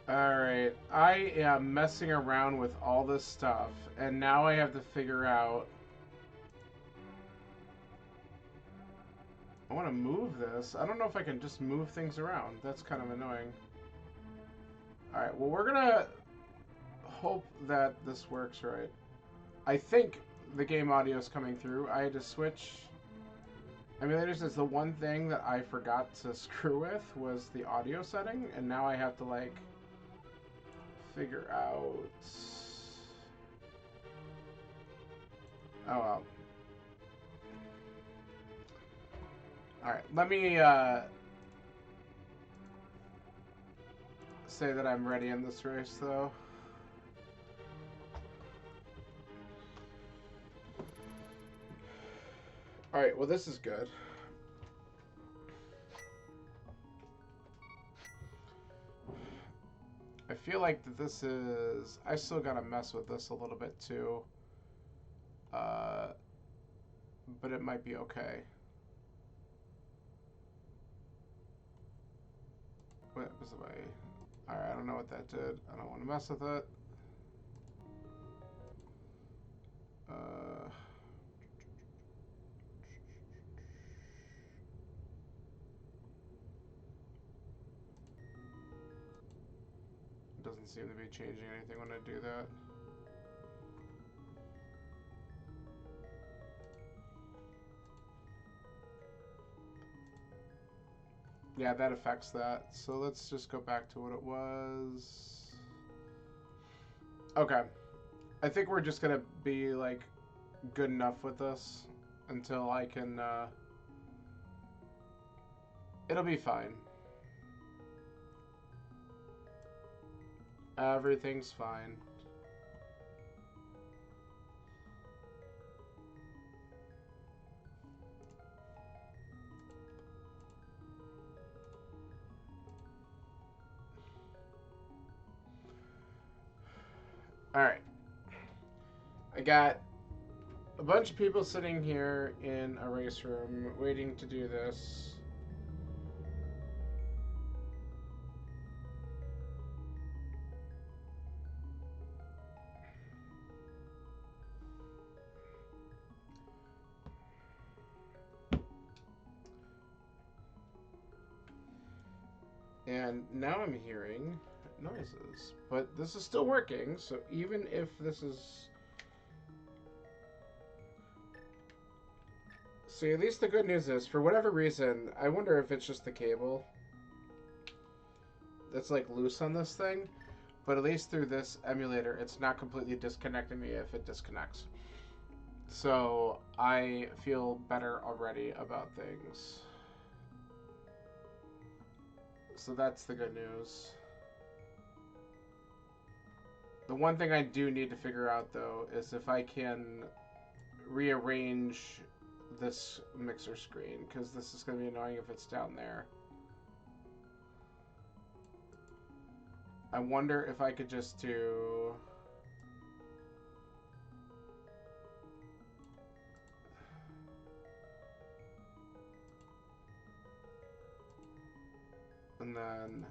Alright, I am messing around with all this stuff, and now I have to figure out... I want to move this. I don't know if I can just move things around. That's kind of annoying. Alright, well, we're gonna hope that this works right. I think the game audio is coming through. I had to switch emulators. Is the one thing that I forgot to screw with was the audio setting, and now I have to, like, figure out... Oh, well. Alright, let me say that I'm ready in this race, though. Alright, well, this is good. I feel like that this is... I still gotta mess with this a little bit, too. But it might be okay. What was the way? Alright, I don't know what that did. I don't want to mess with it. It doesn't seem to be changing anything when I do that. Yeah, that affects that. So let's just go back to what it was. Okay. I think we're just gonna be, like, good enough with this until I can, it'll be fine. Everything's fine. Alright. I got a bunch of people sitting here in a race room waiting to do this. And now I'm hearing noises. But this is still working, so even if this is... See, at least the good news is, for whatever reason, I wonder if it's just the cable that's, like, loose on this thing. But at least through this emulator, it's not completely disconnecting me if it disconnects. So I feel better already about things. So that's the good news. The one thing I do need to figure out, though, is if I can rearrange this mixer screen, because this is going to be annoying if it's down there. I wonder if I could just do... And then...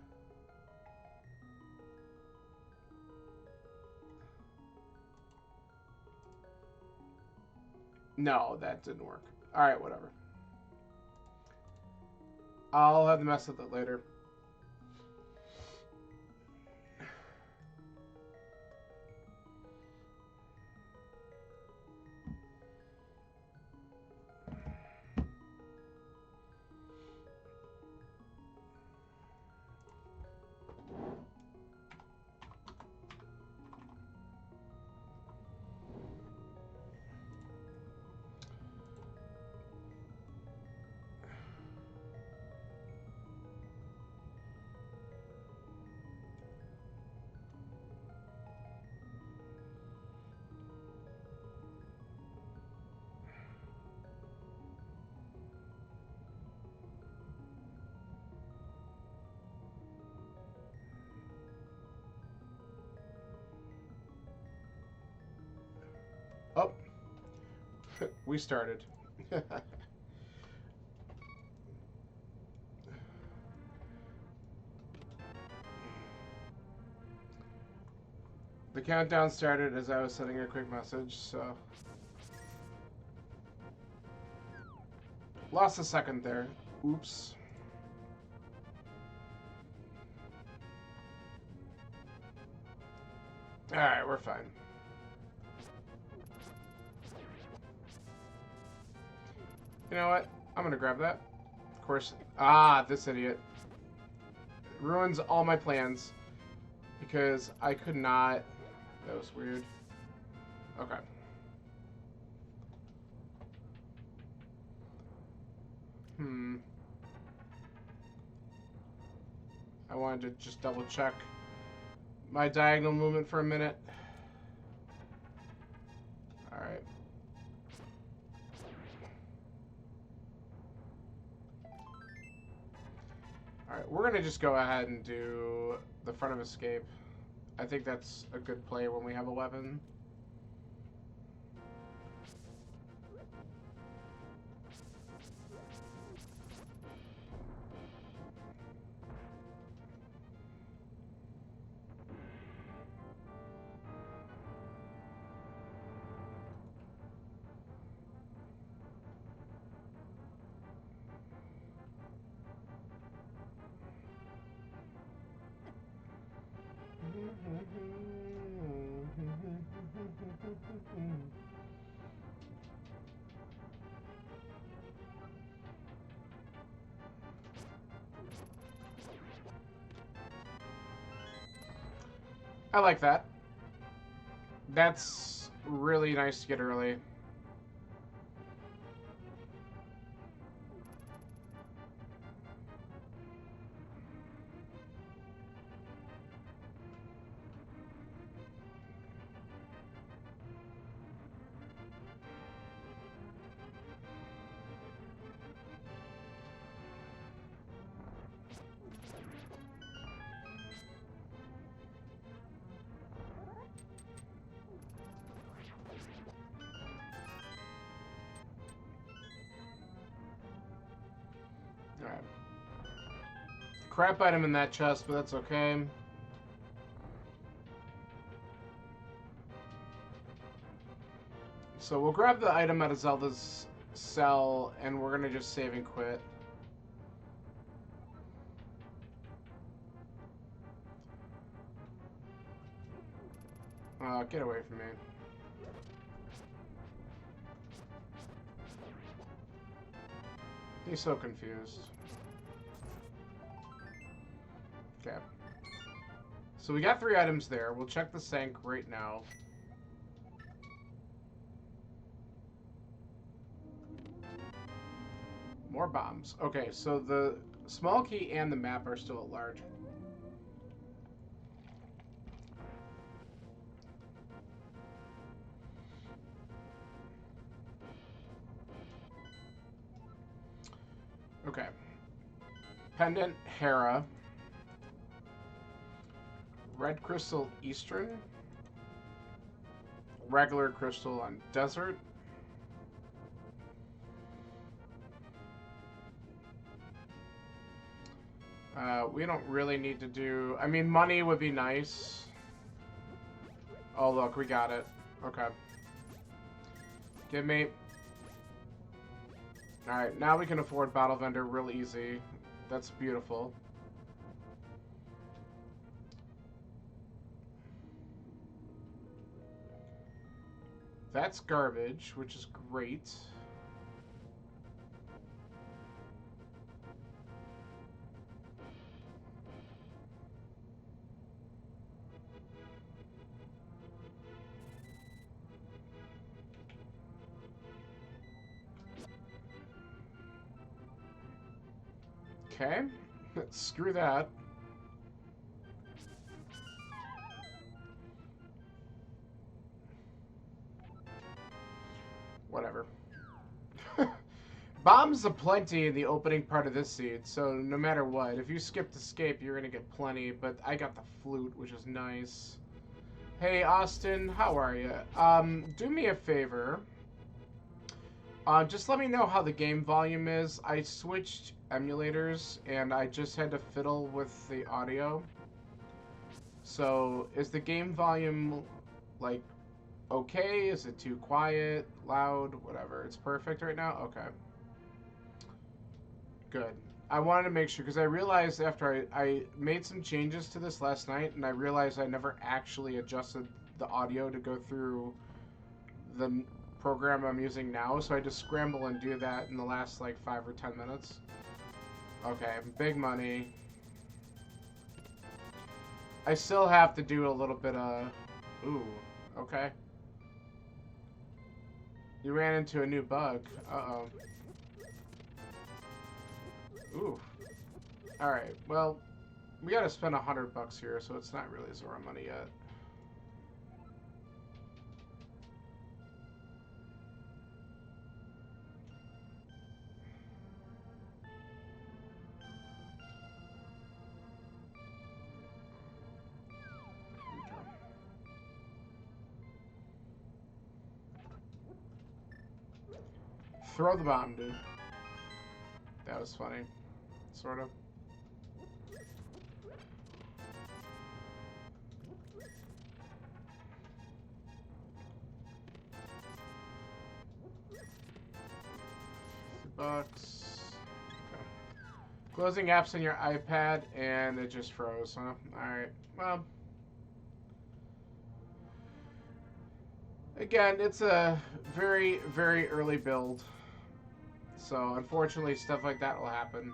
No, that didn't work. Alright, whatever. I'll have to mess with it later. Oh, we started. The countdown started as I was sending a quick message, so... Lost a second there. Oops. Alright, we're fine. You know what? I'm gonna grab that. Of course. Ah, this idiot. Ruins all my plans. Because I could not... That was weird. Okay. I wanted to just double check my diagonal movement for a minute. Alright. Alright, we're gonna just go ahead and do the front of escape. I think that's a good play when we have a weapon. I like that. That's really nice to get early. Alright. Crap item in that chest, but that's okay. So we'll grab the item out of Zelda's cell, and we're gonna just save and quit. Get away from me. He's so confused. Okay. So we got 3 items there. We'll check the sink right now. More bombs. Okay, so the small key and the map are still at large. Okay. Pendant Hera. Red Crystal Eastern. Regular Crystal on Desert. We don't really need to do... I mean, money would be nice. Oh, look, we got it. Okay. Give me... Alright, now we can afford Battle Vendor real easy. That's beautiful. That's garbage, which is great. Okay, screw that. Whatever. Bombs aplenty in the opening part of this seed, so no matter what, if you skipped escape, you're gonna get plenty, but I got the flute, which is nice. Hey, Austin, how are you? Do me a favor. Just let me know how the game volume is. I switched emulators, and I just had to fiddle with the audio. So, is the game volume, like, okay? Is it too quiet, loud, whatever? It's perfect right now? Okay. Good. I wanted to make sure, because I realized after I made some changes to this last night, and I realized I never actually adjusted the audio to go through the program I'm using now, so I just scramble and do that in the last, like, 5 or 10 minutes. Okay, big money. I still have to do a little bit of... Ooh, okay. You ran into a new bug. Uh-oh. Ooh. Alright, well, we gotta spend $100 here, so it's not really Zora money yet. Throw the bomb, dude. That was funny. Sort of. $50. Okay. Closing apps on your iPad, and it just froze, huh? Alright, well. Again, it's a very, very early build. So, unfortunately, stuff like that will happen.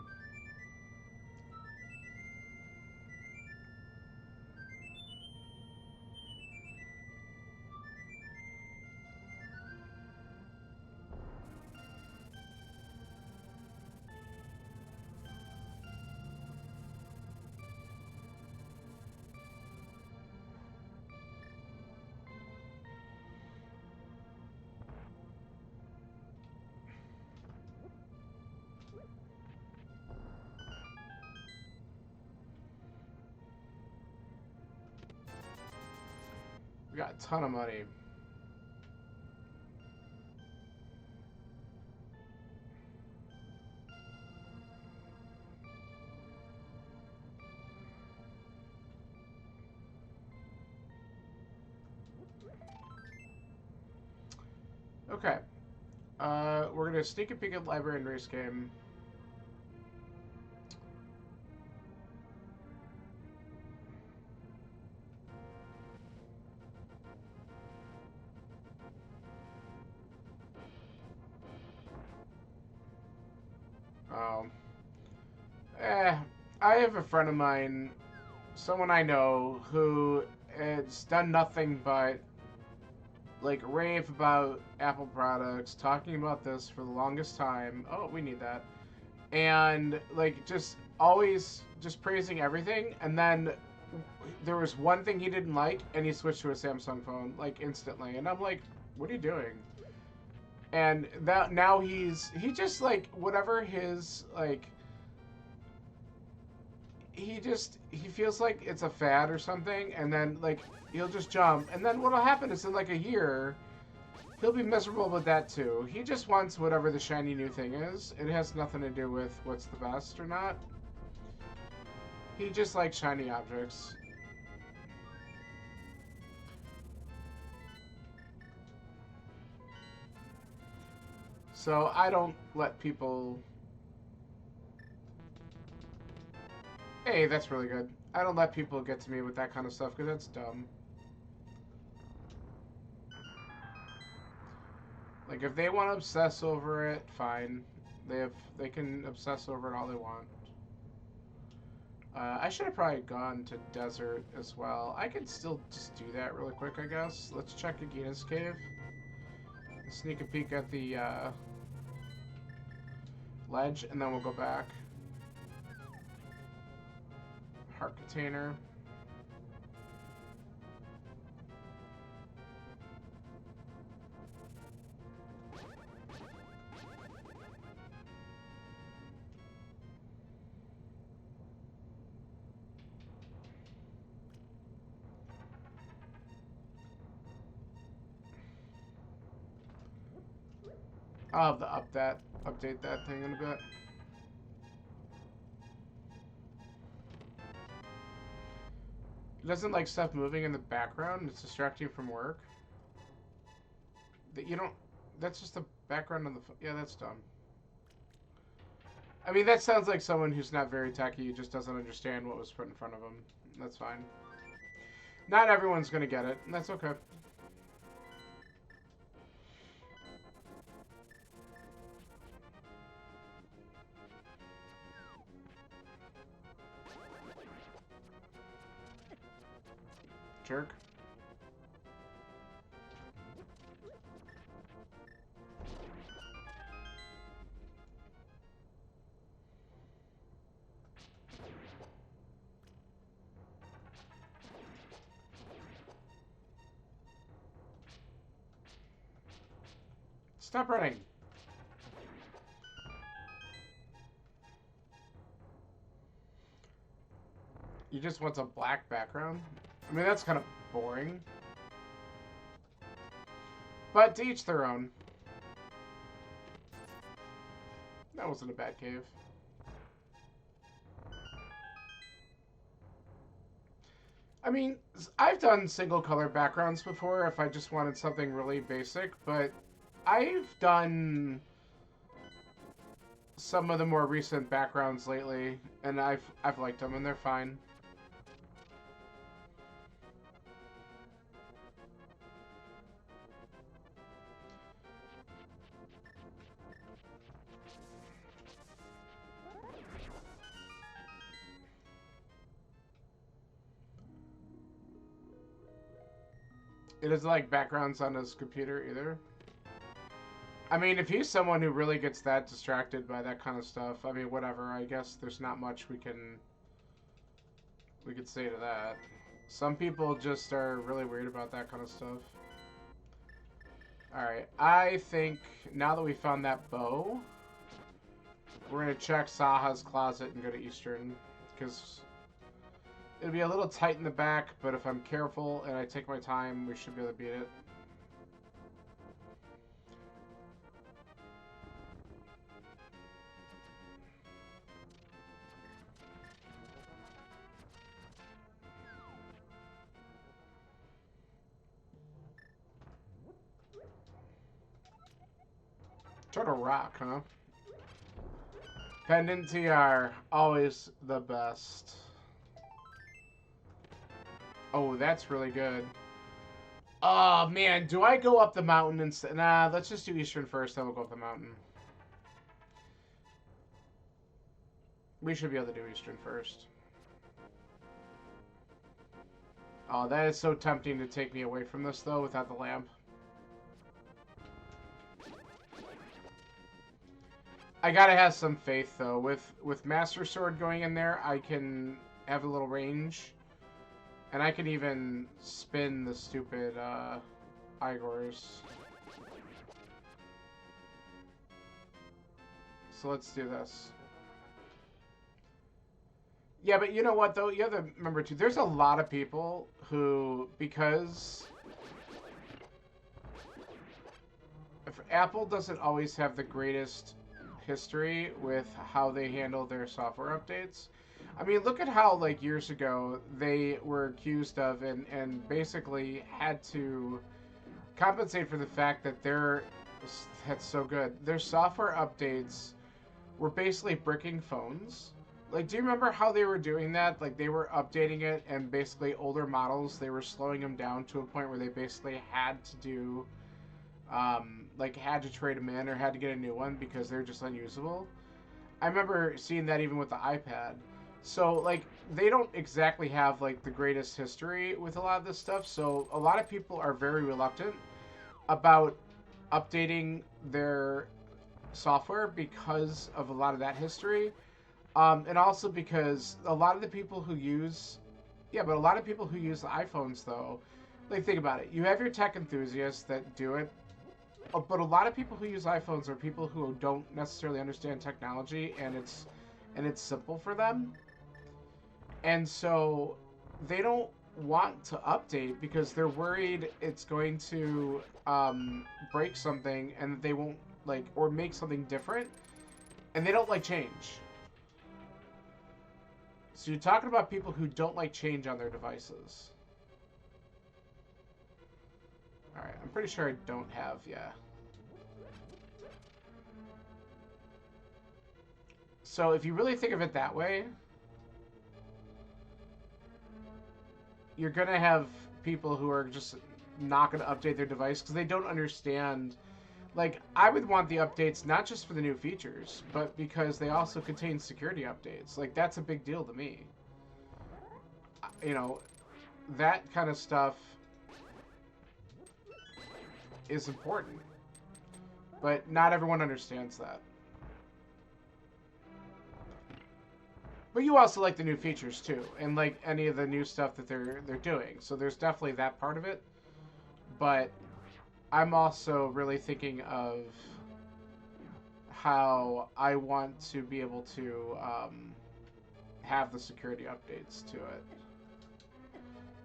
We got a ton of money. Okay. We're gonna sneak a peek at library and race game. Um, I have a friend of mine, someone I know, who has done nothing but like rave about Apple products, talking about this for the longest time. Oh, we need that. And like just always just praising everything, and then there was one thing he didn't like, and he switched to a Samsung phone like instantly. And I'm like, what are you doing? And that now he just like whatever his like he feels like it's a fad or something, and then like he'll just jump, and then what'll happen is in like a year he'll be miserable with that too. He just wants whatever the shiny new thing is. It has nothing to do with what's the best or not. He just likes shiny objects. So I don't let people... Hey, that's really good. I don't let people get to me with that kind of stuff because that's dumb. Like, if they want to obsess over it, fine. They can obsess over it all they want. I should have probably gone to desert as well. I could still just do that really quick, I guess. Let's check Agina's cave. Sneak a peek at the ledge, and then we'll go back. Heart container. I'll have to update that thing in a bit. It doesn't like stuff moving in the background. It's distracting from work. That you don't. That's just the background on the. Yeah, that's dumb. I mean, that sounds like someone who's not very techy, who just doesn't understand what was put in front of them. That's fine. Not everyone's gonna get it, and that's okay. Jerk. Stop running. You just want a black background? I mean, that's kind of boring. But to each their own. That wasn't a bad cave. I mean, I've done single color backgrounds before if I just wanted something really basic, but I've done some of the more recent backgrounds lately, and I've liked them, and they're fine. It doesn't like backgrounds on his computer either. I mean, if he's someone who really gets that distracted by that kind of stuff, I mean, whatever. I guess there's not much we could say to that. Some people just are really weird about that kind of stuff. Alright, I think now that we found that bow, we're going to check Saha's closet and go to Eastern, because it'll be a little tight in the back, but if I'm careful and I take my time, we should be able to beat it. Turtle Rock, huh? Pendant TR, always the best. Oh, that's really good. Oh, man, do I go up the mountain instead? Nah, let's just do Eastern first, then we'll go up the mountain. We should be able to do Eastern first. Oh, that is so tempting to take me away from this, though, without the lamp. I gotta have some faith, though. With Master Sword going in there, I can have a little range. And I can even spin the stupid, Igors. So let's do this. Yeah, but you know what, though? You have to remember, too, there's a lot of people who, because if Apple doesn't always have the greatest history with how they handle their software updates. I mean, look at how, like, years ago, they were accused of and basically had to compensate for the fact that that's so good. Their software updates were basically bricking phones. Like, do you remember how they were doing that? Like, they were updating it, and basically older models, they were slowing them down to a point where they basically had to do, like, had to trade them in or had to get a new one because they're just unusable. I remember seeing that even with the iPad. So, like, they don't exactly have, like, the greatest history with a lot of this stuff, so a lot of people are very reluctant about updating their software because of a lot of that history. And also because a lot of the people who use... Yeah, but a lot of people who use the iPhones, though, like, think about it. You have your tech enthusiasts that do it, but a lot of people who use iPhones are people who don't necessarily understand technology, and it's simple for them. And so they don't want to update because they're worried it's going to break something and they won't, like, or make something different. And they don't like change. So you're talking about people who don't like change on their devices. Alright, I'm pretty sure I don't have, yeah. So if you really think of it that way, you're going to have people who are just not going to update their device because they don't understand. Like, I would want the updates not just for the new features, but because they also contain security updates. Like, that's a big deal to me. You know, that kind of stuff is important. But not everyone understands that. But you also like the new features too, and like any of the new stuff that they're doing. So there's definitely that part of it. But I'm also really thinking of how I want to be able to have the security updates to it.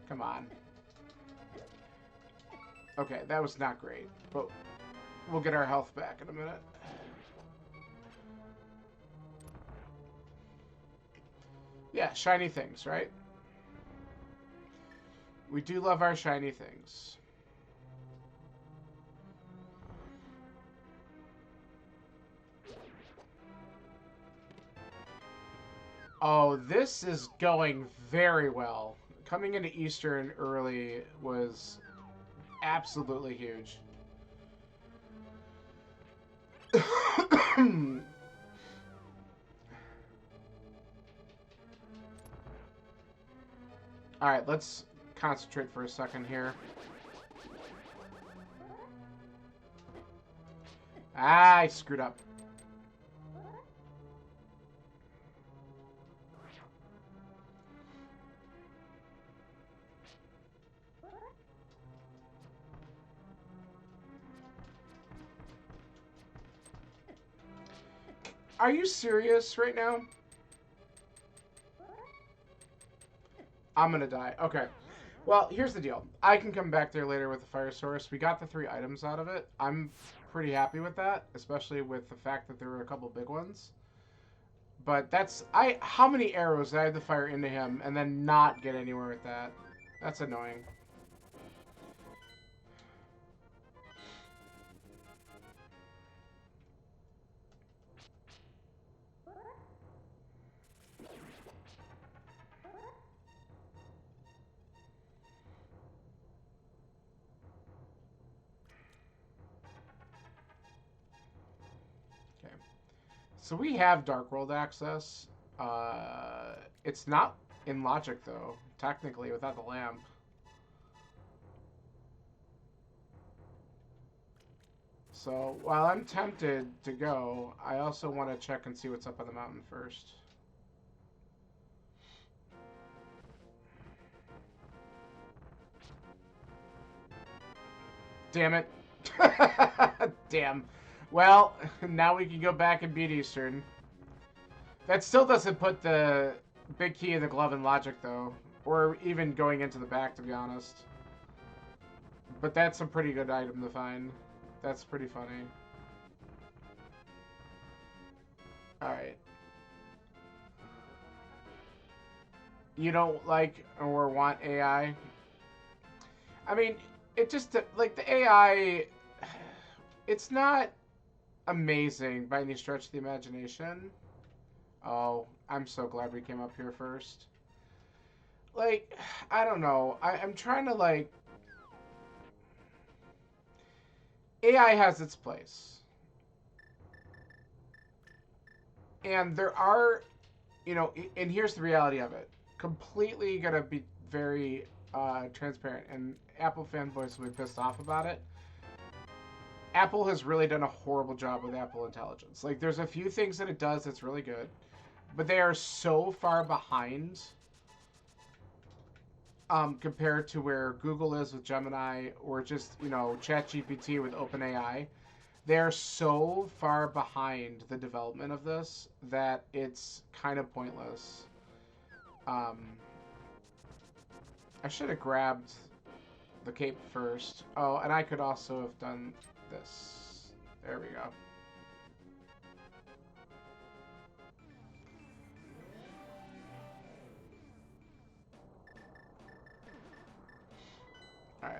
Come on. Okay, that was not great, but we'll get our health back in a minute. Yeah, shiny things, right? We do love our shiny things. Oh, this is going very well. Coming into Eastern early was absolutely huge. Alright, let's concentrate for a second here. Ah, I screwed up. Are you serious right now? I'm gonna die. Okay. Well, here's the deal. I can come back there later with the fire source. We got the 3 items out of it. I'm pretty happy with that, especially with the fact that there were a couple big ones. But that's... How many arrows did I have to fire into him and then not get anywhere with that? That's annoying. Okay. So we have Dark World access. It's not in logic, though, technically, without the lamp. So, while I'm tempted to go, I also want to check and see what's up on the mountain first. Damn it. Damn. Well, now we can go back and beat Eastern. That still doesn't put the big key in the glove in logic, though. Or even going into the back, to be honest. But that's a pretty good item to find. That's pretty funny. Alright. You don't like or want AI? I mean, it just, like, the AI, it's not amazing by any stretch of the imagination. Oh, I'm so glad we came up here first. Like, I don't know. I'm trying to, like... AI has its place. And there are, you know, and here's the reality of it. Completely gonna be very transparent, and Apple fanboys will be pissed off about it. Apple has really done a horrible job with Apple Intelligence. Like, there's a few things that it does that's really good, but they are so far behind compared to where Google is with Gemini, or just, you know, ChatGPT with OpenAI. They're so far behind the development of this that it's kind of pointless. I should have grabbed the cape first. Oh, and I could also have done this. There we go.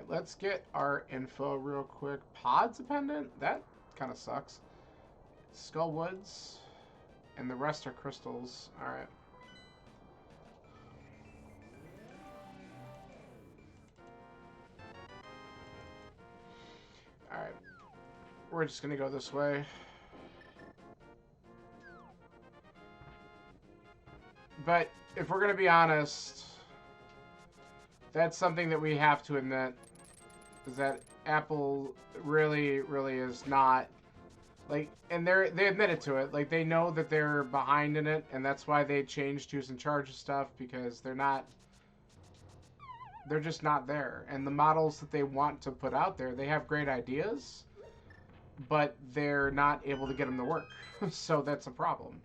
let's get our info real quick. Pod dependent? That kind of sucks. Skull Woods. And the rest are crystals. Alright. Alright. We're just gonna go this way. But if we're gonna be honest, that's something that we have to admit, is that Apple really, really is not, like, and they admitted to it. Like, they know that they're behind in it, and that's why they changed who's in charge of stuff, because they're just not there. And the models that they want to put out there, they have great ideas, but they're not able to get them to work. So that's a problem.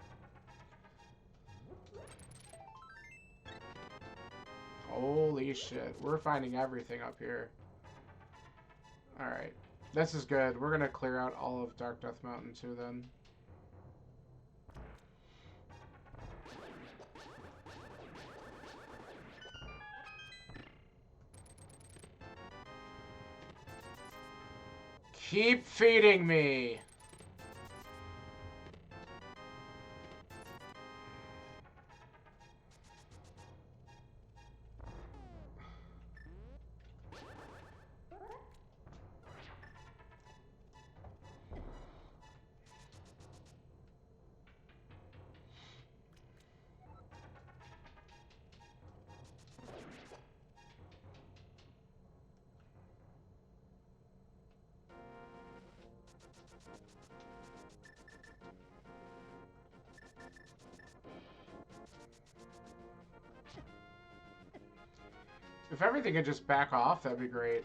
Holy shit. We're finding everything up here. Alright. This is good. We're going to clear out all of Dark Death Mountain too then. Keep feeding me! If everything could just back off, that'd be great.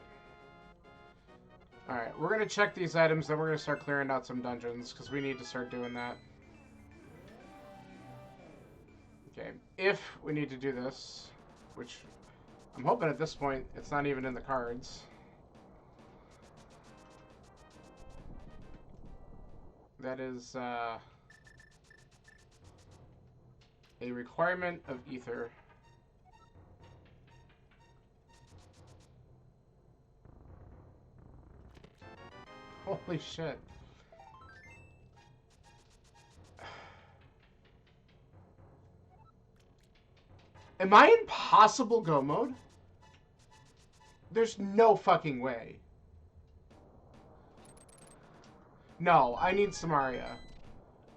Alright, we're going to check these items, then we're going to start clearing out some dungeons, because we need to start doing that. Okay, if we need to do this, which I'm hoping at this point it's not even in the cards. That is a requirement of Ether. Holy shit. Am I in possible go mode? There's no fucking way. No, I need Samaria.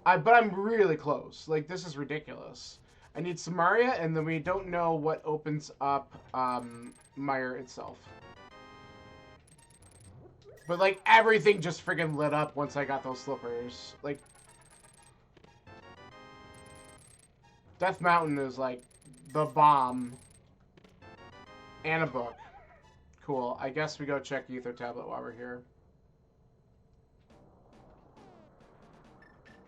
But I'm really close. Like, this is ridiculous. I need Samaria, and then we don't know what opens up Mire itself. But, like, everything just friggin' lit up once I got those slippers. Like, Death Mountain is, like, the bomb. And a book. Cool. I guess we go check Ether Tablet while we're here.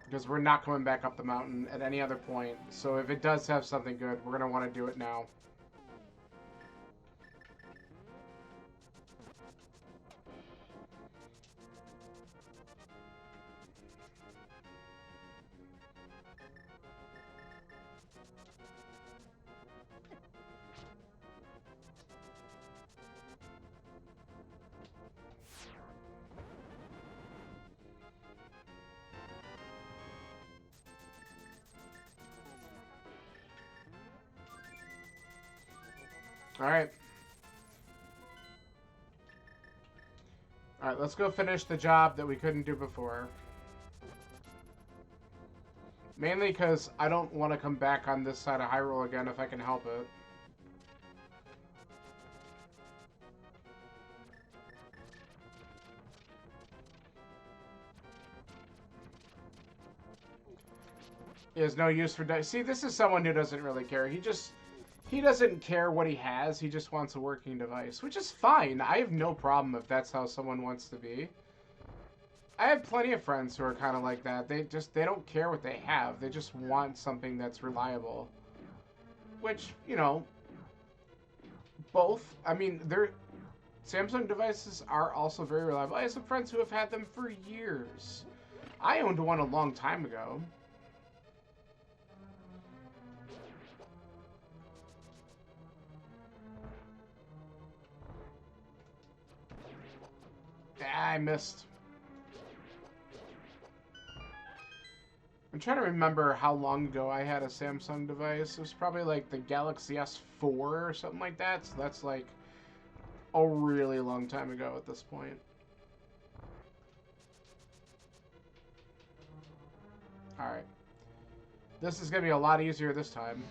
Because we're not coming back up the mountain at any other point. So if it does have something good, we're going to want to do it now. Alright. Alright, let's go finish the job that we couldn't do before. Mainly because I don't want to come back on this side of Hyrule again if I can help it. He has no use for dice. See, this is someone who doesn't really care. He doesn't care what he has. He just wants a working device, which is fine. I have no problem if that's how someone wants to be. I have plenty of friends who are kind of like that. They don't care what they have. They just want something that's reliable. Which, you know, both. I mean, Samsung devices are also very reliable. I have some friends who have had them for years. I owned one a long time ago. I missed. I'm trying to remember how long ago I had a Samsung device. It was probably like the Galaxy S4 or something like that. So that's like a really long time ago at this point. Alright. This is going to be a lot easier this time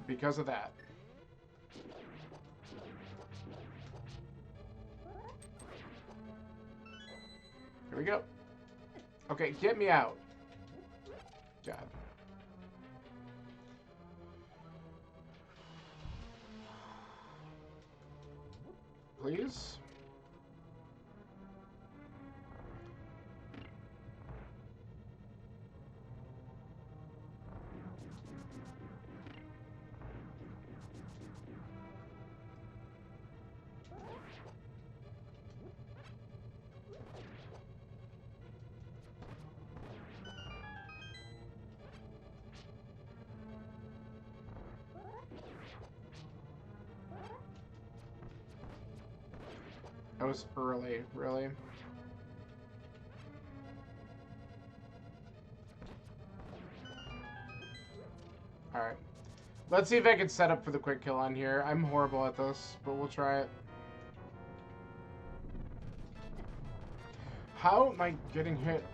because of that. Here we go. Okay, get me out. God. Please? That was early, really. Alright. Let's see if I can set up for the quick kill on here. I'm horrible at this, but we'll try it. How am I getting hit?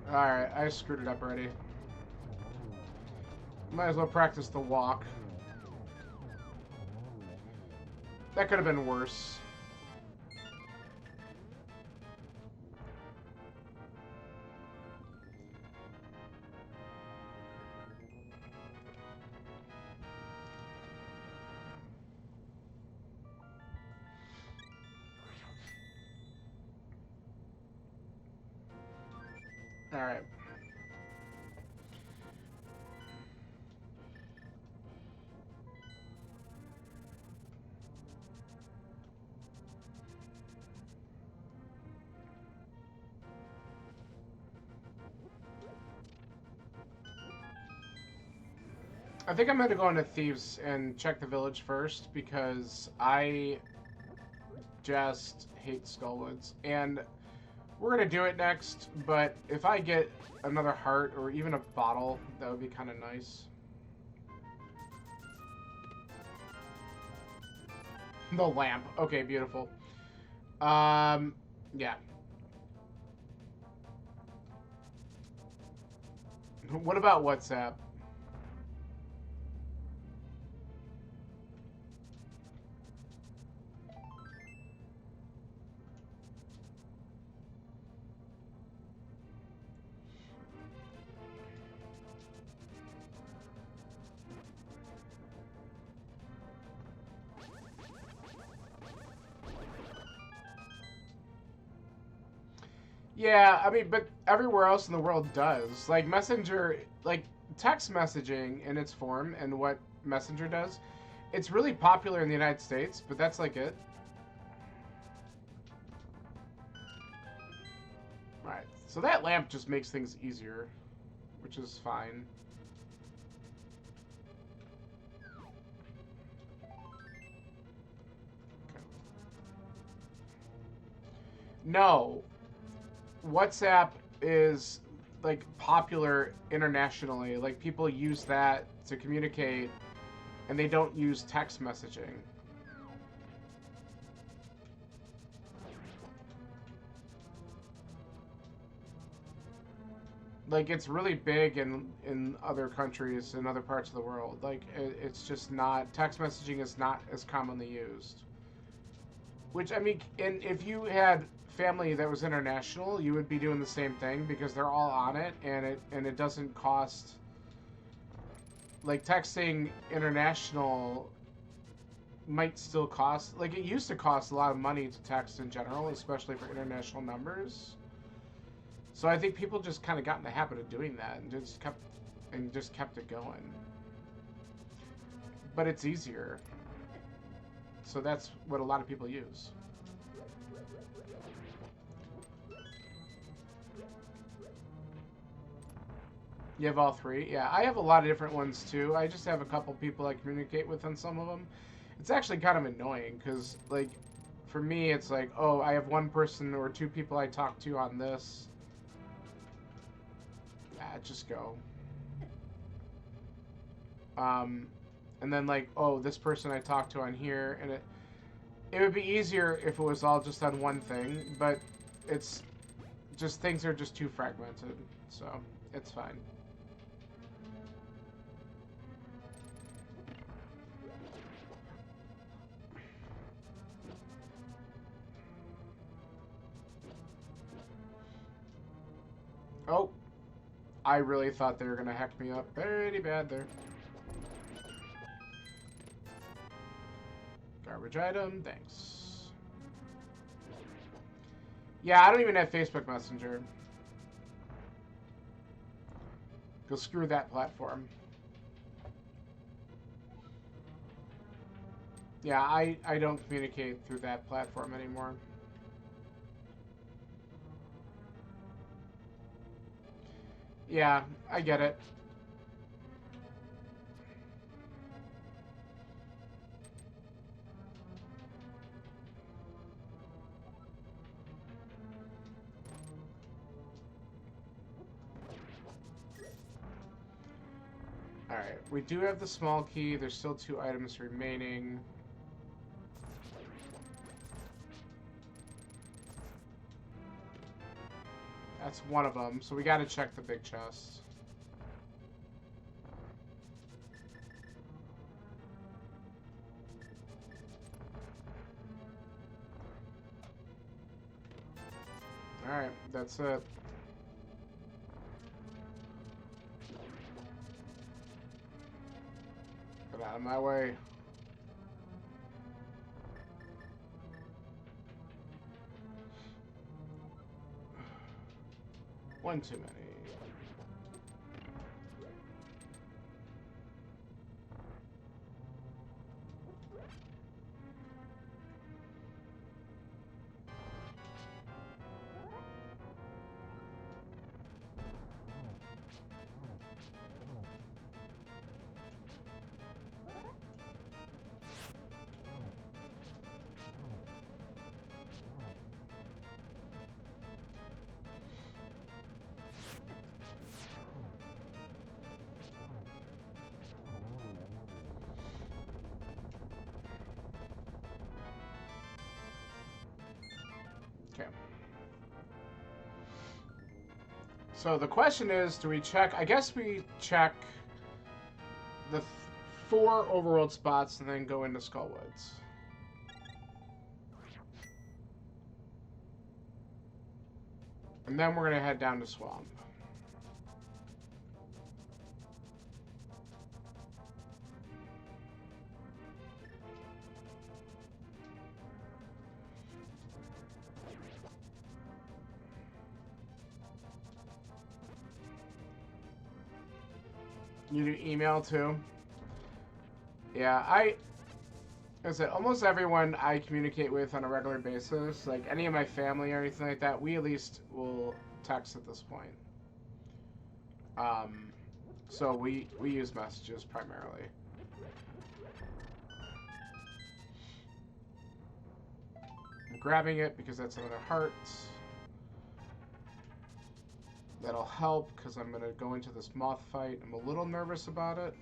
Alright, I screwed it up already. Might as well practice the walk. That could have been worse. Alright. I think I'm going to go into Thieves and check the village first because I just hate Skullwoods. And we're going to do it next, but if I get another heart or even a bottle, that would be kind of nice. The lamp. Okay, beautiful. Yeah. What about WhatsApp? Yeah, I mean, but everywhere else in the world does. Like, Messenger, like, text messaging in its form and what Messenger does, it's really popular in the United States, but that's like it. Right, so that lamp just makes things easier, which is fine. Okay. No. WhatsApp is like popular internationally. Like people use that to communicate and they don't use text messaging. Like it's really big in other countries in other parts of the world. Like it's just not, text messaging is not as commonly used. Which I mean, and if you had family that was international, you would be doing the same thing because they're all on it, and it doesn't cost. Like texting international might still cost, like it used to cost a lot of money to text in general, especially for international numbers. So I think people just kind of got in the habit of doing that and just kept it going. But it's easier. So that's what a lot of people use. You have all three? Yeah, I have a lot of different ones too. I just have a couple people I communicate with on some of them. It's actually kind of annoying because, like, for me, it's like, oh, I have one person or two people I talk to on this. Just go. And then like, oh, this person I talked to on here, and it would be easier if it was all just on one thing, but it's just things are just too fragmented, so it's fine. Oh, I really thought they were gonna heck me up pretty bad there. Garbage item, thanks. Yeah, I don't even have Facebook Messenger. Go screw that platform. Yeah, I don't communicate through that platform anymore. Yeah, I get it. Alright, we do have the small key. There's still 2 items remaining. That's one of them, so we gotta check the big chest. Alright, that's it. Get out of my way. One too many. Okay. So the question is, do we check? I guess we check the 4 overworld spots and then go into Skullwoods. And then we're going to head down to Swamp. You do email too? Yeah, I said almost everyone I communicate with on a regular basis, like any of my family or anything like that, we at least will text at this point. So we use messages primarily. I'm grabbing it because that's another heart. That'll help because I'm going to go into this moth fight. I'm a little nervous about it.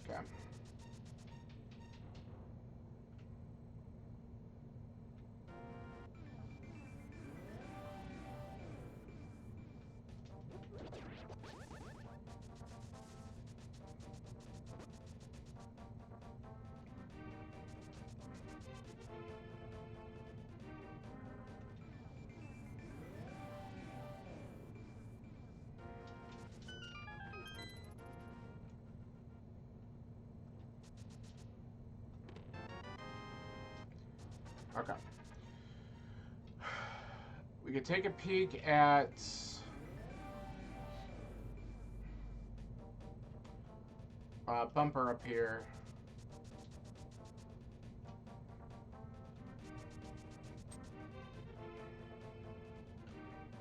Okay. Okay. We can take a peek at bumper up here.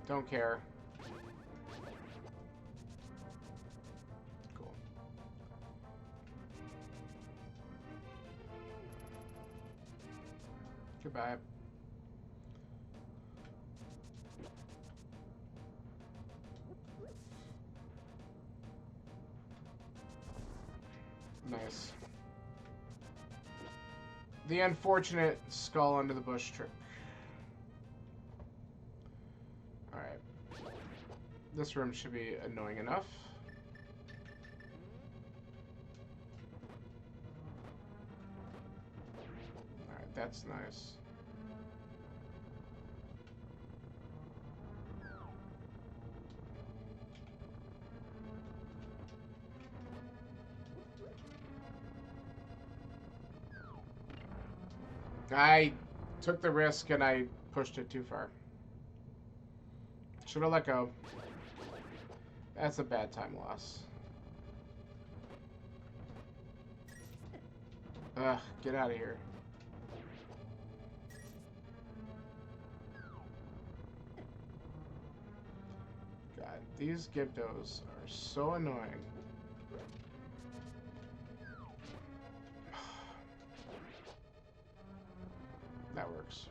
Don't care. Cool. Goodbye. Nice. The unfortunate skull under the bush trick. Alright. This room should be annoying enough. Alright, that's nice. I took the risk and I pushed it too far. Should have let go. That's a bad time loss. Ugh, get out of here. God, these Gibdos are so annoying. That works.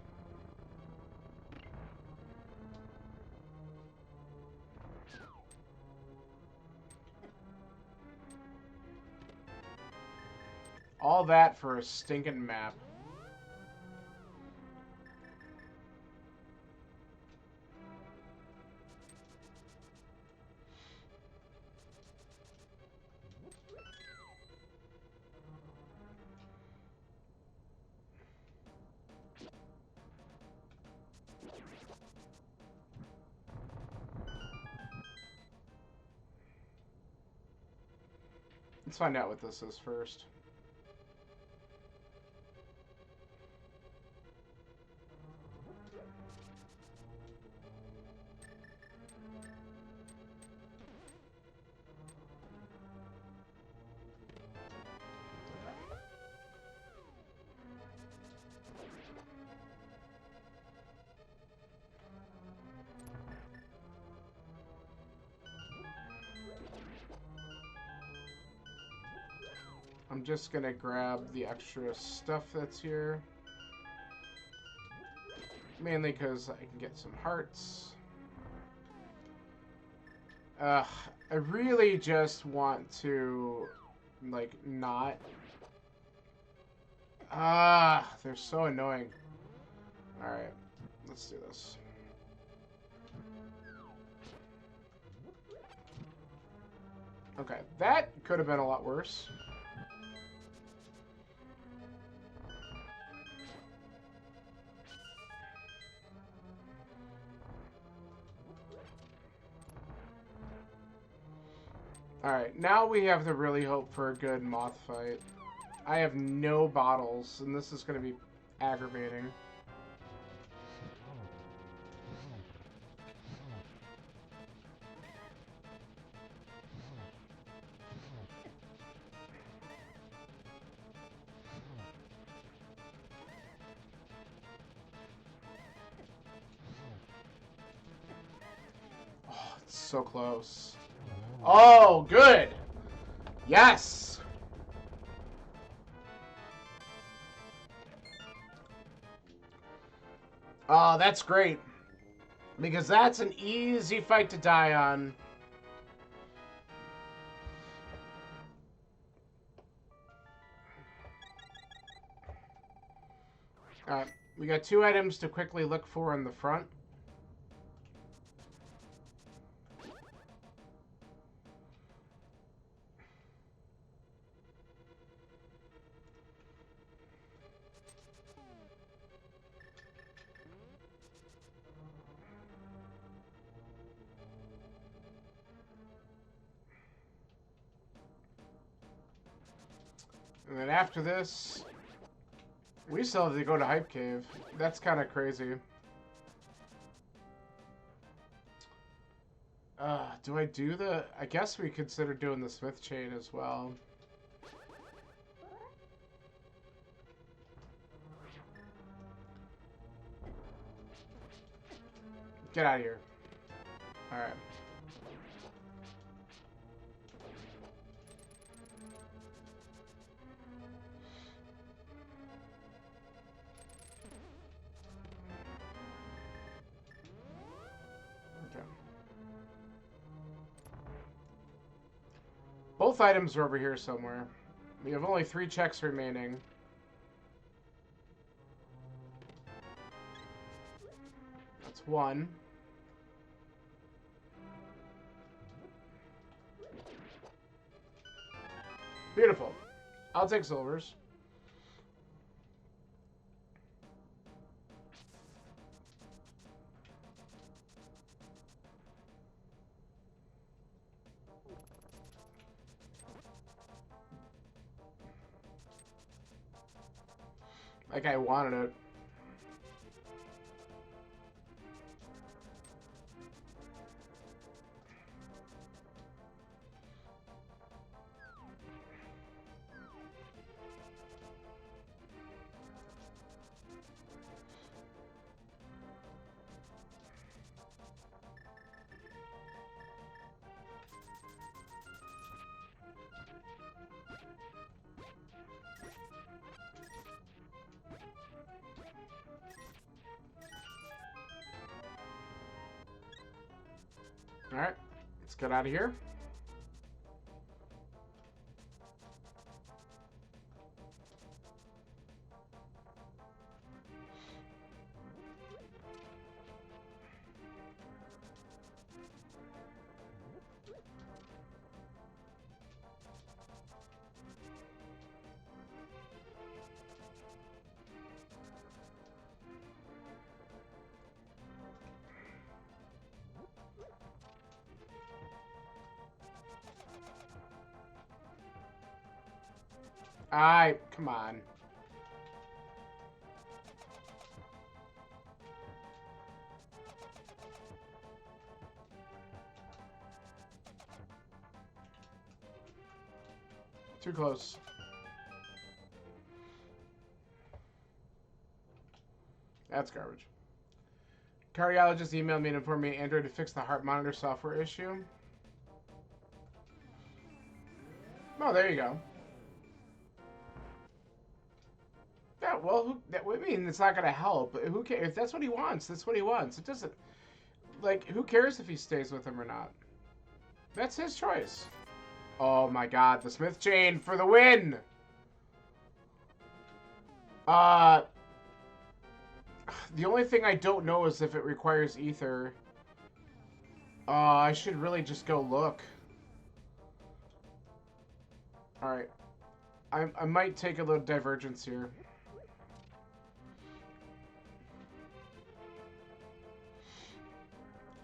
All that for a stinking map. Let's find out what this is first. I'm just gonna grab the extra stuff that's here. Mainly because I can get some hearts. I really just want to, like, not... they're so annoying. Alright, let's do this. Okay, that could have been a lot worse. Alright, now we have to really hope for a good moth fight. I have no bottles, and this is going to be aggravating. Oh, it's so close. Oh, good! Yes! Oh, that's great. Because that's an easy fight to die on. Alright, we got 2 items to quickly look for in the front. And then after this, we still have to go to Hype Cave. That's kind of crazy. Do I do the... I guess we consider doing the Smith chain as well. Get out of here. Alright. Okay. Both items are over here somewhere. We have only 3 checks remaining. That's 1. Beautiful. I'll take silvers. Like I wanted it. Alright, let's get out of here. Alright, come on. Too close. That's garbage. Cardiologist emailed me and informed me Android to fix the heart monitor software issue. Oh, there you go. Yeah, well, I mean, it's not going to help. Who cares? If that's what he wants, that's what he wants. It doesn't... Like, who cares if he stays with him or not? That's his choice. Oh my god, the Smith chain for the win! The only thing I don't know is if it requires ether. I should really just go look. Alright. I might take a little divergence here.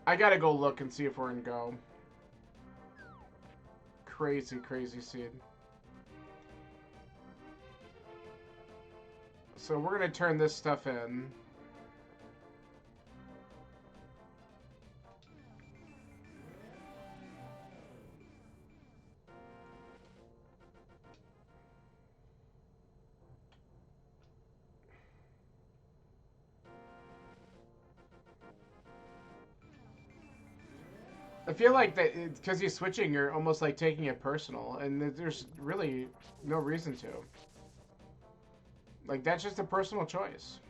I gotta go look and see if we're in go. Crazy, crazy seed. So we're gonna turn this stuff in. I feel like that because you're switching, you're almost like taking it personal, and there's really no reason to. Like, that's just a personal choice.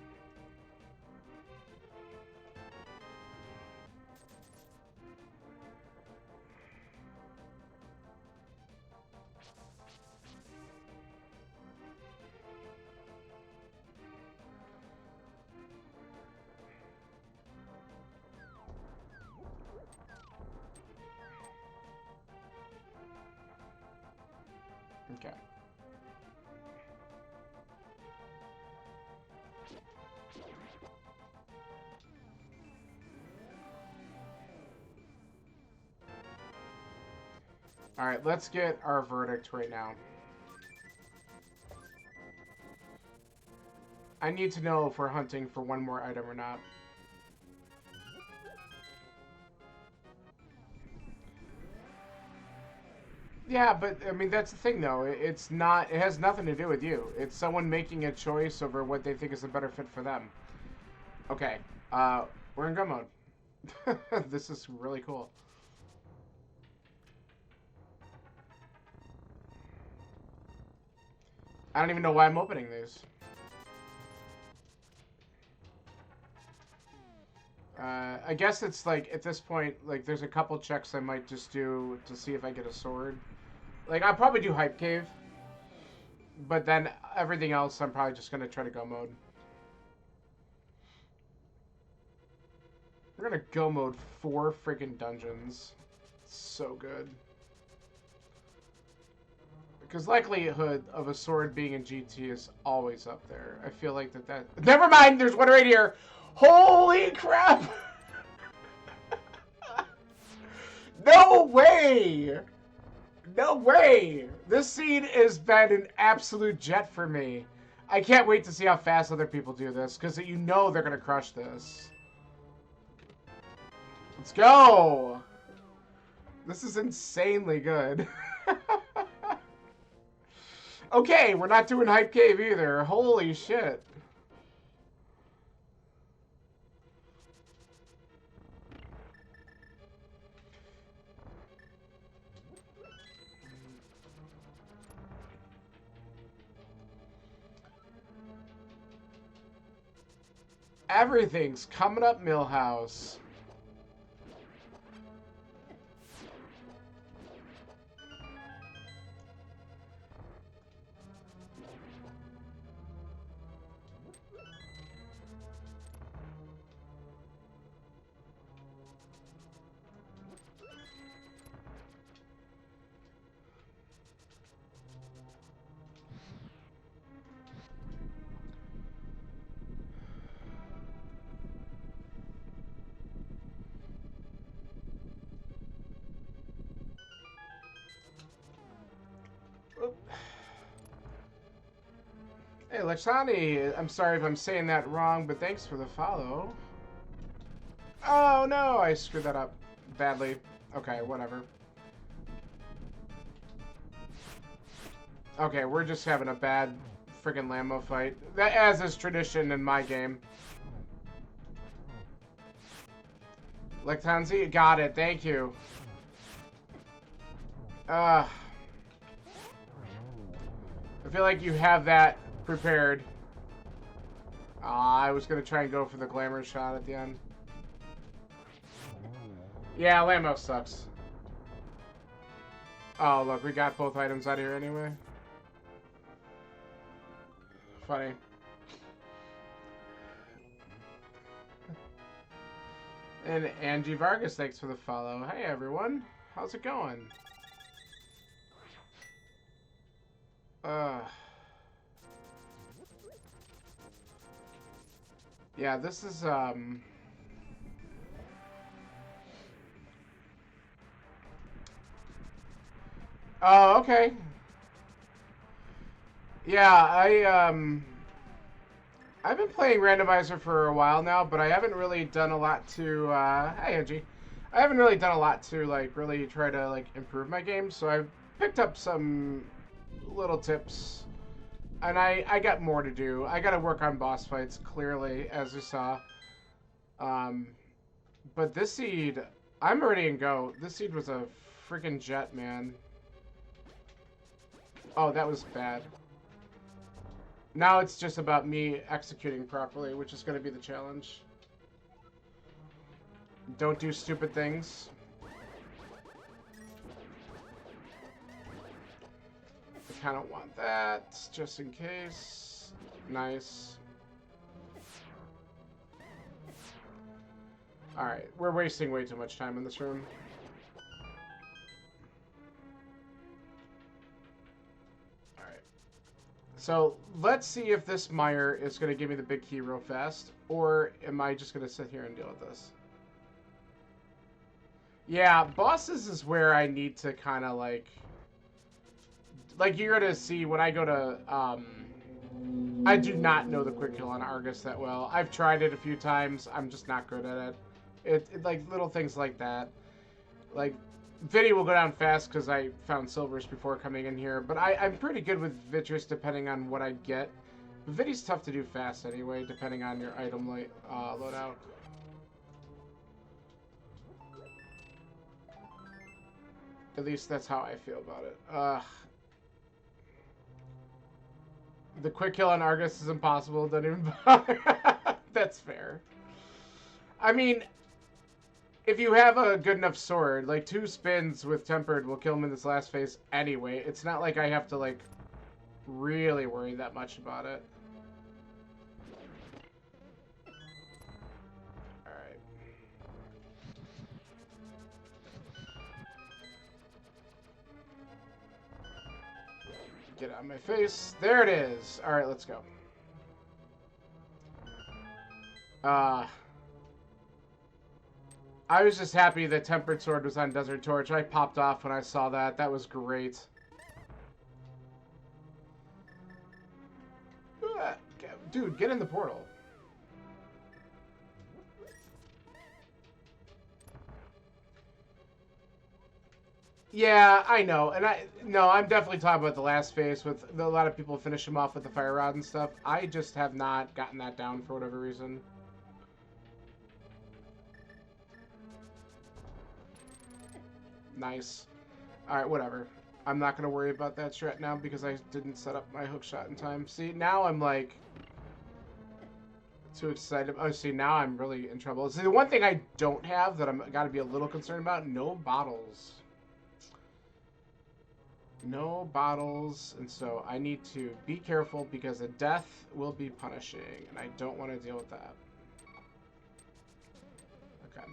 Okay. All right, let's get our verdict right now. I need to know if we're hunting for one more item or not. Yeah, but I mean that's the thing though. It's not. It has nothing to do with you. It's someone making a choice over what they think is a better fit for them. Okay. We're in go mode. This is really cool. I don't even know why I'm opening these. I guess it's like, at this point, like, there's a couple checks I might just do to see if I get a sword. Like, I'll probably do Hype Cave. But then everything else, I'm probably just going to try to go mode. We're going to go mode 4 freaking dungeons. So good. Because likelihood of a sword being in GT is always up there. I feel like that... Never mind! There's one right here! Holy crap! No way! No way! This scene has been an absolute jet for me. I can't wait to see how fast other people do this, because you know they're going to crush this. Let's go! This is insanely good. Okay, we're not doing Hype Cave either. Holy shit. Everything's coming up, Millhouse. Hey, Lexani, I'm sorry if I'm saying that wrong, but thanks for the follow. Oh, no, I screwed that up badly. Okay, whatever. Okay, we're just having a bad friggin' Lambo fight. That, as is tradition in my game. Lectanzi, got it, thank you. I feel like you have that prepared. I was gonna try and go for the glamour shot at the end. Yeah, Lambo sucks. Oh, look, we got both items out of here anyway. Funny. And Angie Vargas, thanks for the follow. Hey, everyone. How's it going? Yeah, this is, Oh, okay. Yeah, I've been playing randomizer for a while now, but I haven't really done a lot to, hi, Angie. I haven't really done a lot to, like, really try to, like, improve my game, so I've picked up some little tips. And I got more to do. I got to work on boss fights, clearly, as you saw. But this seed, I'm ready and go. This seed was a freaking jet, man. Oh, that was bad. Now it's just about me executing properly, which is going to be the challenge. Don't do stupid things. I kind of want that, just in case. Nice. Alright, we're wasting way too much time in this room. Alright. So, let's see if this mire is going to give me the big key real fast, or am I just going to sit here and deal with this? Yeah, bosses is where I need to kind of, like you're going to see when I go to, I do not know the quick kill on Argus that well. I've tried it a few times. I'm just not good at it. It like, little things like that. Like, Vidi will go down fast because I found Silvers before coming in here. But I'm pretty good with Vitris depending on what I get. But Vidi's tough to do fast anyway, depending on your item loadout. At least that's how I feel about it. The quick kill on Argus is impossible. Don't even bother. That's fair. I mean, if you have a good enough sword, like 2 spins with Tempered will kill him in this last phase anyway. It's not like I have to, like, really worry that much about it. Alright. Get out of my face. There it is. Alright, let's go. I was just happy that Tempered Sword was on Desert Torch. I popped off when I saw that. That was great. Dude, get in the portal. Yeah, I know. And I'm definitely talking about the last phase with a lot of people finish him off with the Fire Rod and stuff. I just have not gotten that down for whatever reason. Nice. Alright, whatever. I'm not going to worry about that strat now because I didn't set up my hook shot in time. See, now I'm like too excited. Oh, see, now I'm really in trouble. See, the one thing I don't have that I'm got to be a little concerned about, no bottles. No bottles, and so I need to be careful because a death will be punishing, and I don't want to deal with that. Okay.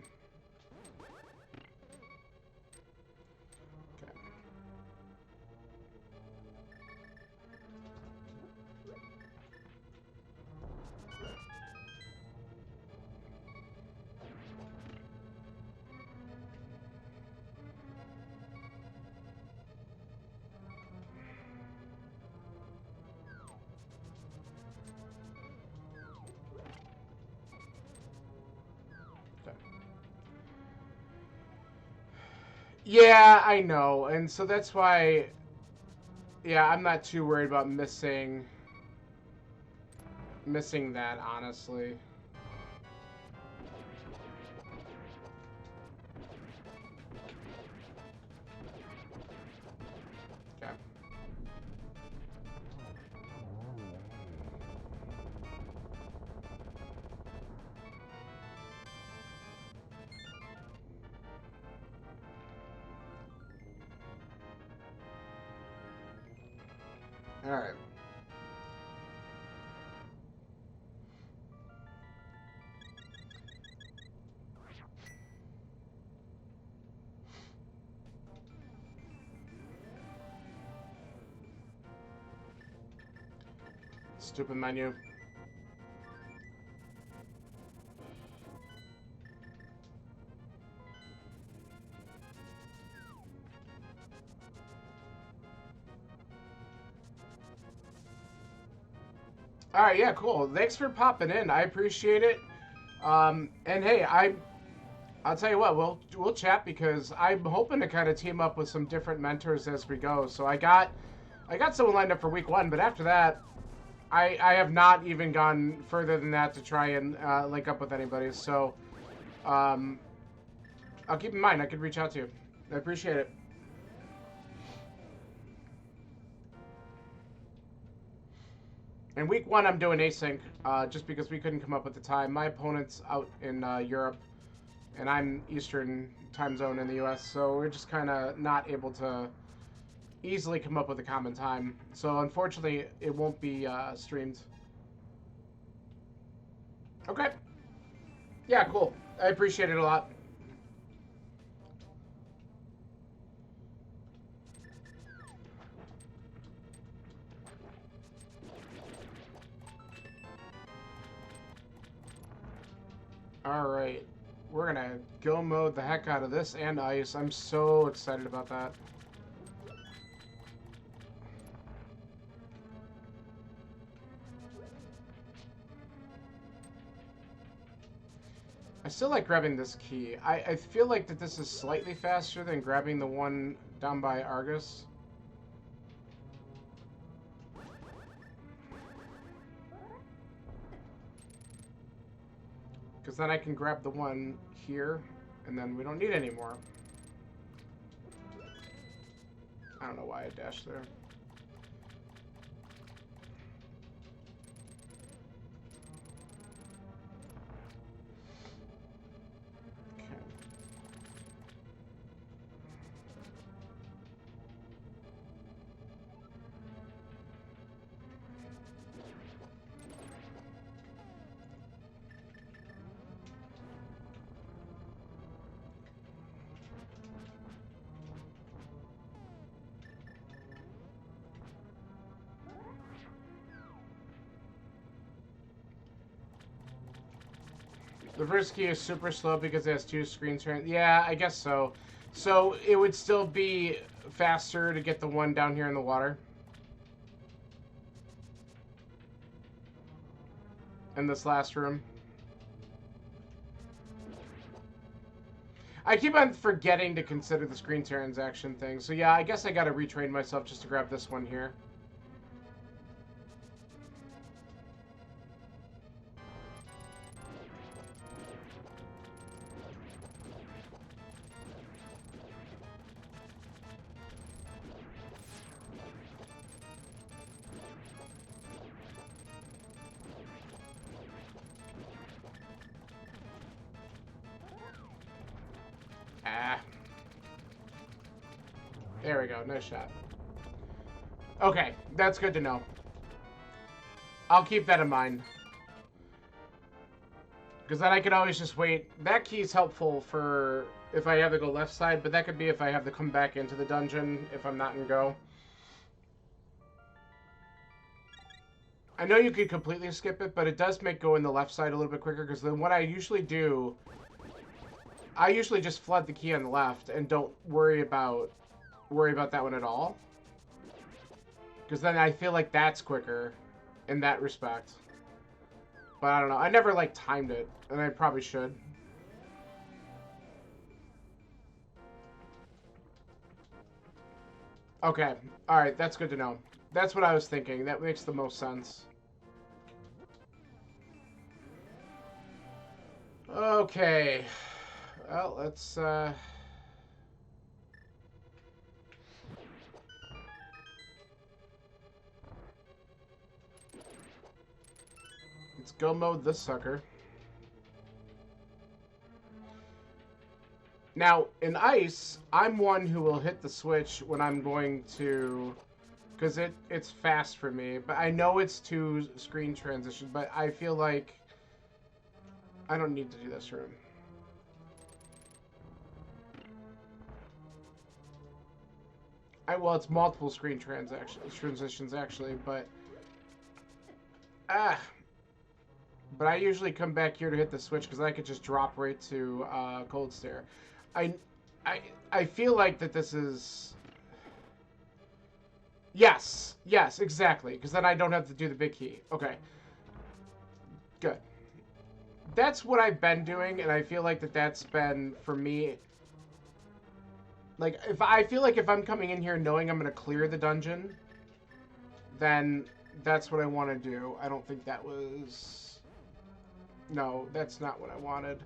Yeah, I know, and so that's why, yeah, I'm not too worried about missing that, honestly. Okay. All right. Stupid menu. All right, yeah, cool. Thanks for popping in. I appreciate it. And hey, I'll tell you what, we'll chat because I'm hoping to kind of team up with some different mentors as we go. So I got someone lined up for week 1, but after that, I have not even gone further than that to try and link up with anybody. So I'll keep in mind. I could reach out to you. I appreciate it. In week 1, I'm doing async, just because we couldn't come up with the time. My opponent's out in Europe, and I'm Eastern time zone in the U.S., so we're just kind of not able to easily come up with a common time. So unfortunately, it won't be streamed. Okay. Yeah, cool. I appreciate it a lot. Alright, we're gonna go mode the heck out of this and ice. I'm so excited about that. I still like grabbing this key. I feel like that this is slightly faster than grabbing the one down by Argus. Because then I can grab the one here, and then we don't need any more. I don't know why I dashed there. The first key is super slow because it has 2 screens. Yeah, I guess so. So it would still be faster to get the one down here in the water. In this last room. I keep on forgetting to consider the screen transaction thing. So yeah, I guess I gotta retrain myself just to grab this one here. There we go. Nice shot. Okay, that's good to know. I'll keep that in mind. Because then I could always just wait. That key is helpful for if I have to go left side, but that could be if I have to come back into the dungeon if I'm not in go. I know you could completely skip it, but it does make going the left side a little bit quicker, because then what I usually do, I usually just flood the key on the left and don't worry about that one at all. Because then I feel like that's quicker in that respect. But I don't know. I never, like, timed it, and I probably should. Okay. Alright, that's good to know. That's what I was thinking. That makes the most sense. Okay. Well, let's, let's go mode this sucker. Now, in ice, I'm one who will hit the switch when I'm going to... Because it's fast for me. But I know it's 2 screen transition, but I feel like I don't need to do this room. Well, it's multiple screen transitions, actually, but... But I usually come back here to hit the switch because I could just drop right to Cold Stare. I feel like that this is... Yes, exactly. Because then I don't have to do the big key. Okay. Good. That's what I've been doing, and I feel like that's been, for me... Like, I feel like if I'm coming in here knowing I'm going to clear the dungeon, then that's what I want to do. I don't think that was... No, that's not what I wanted.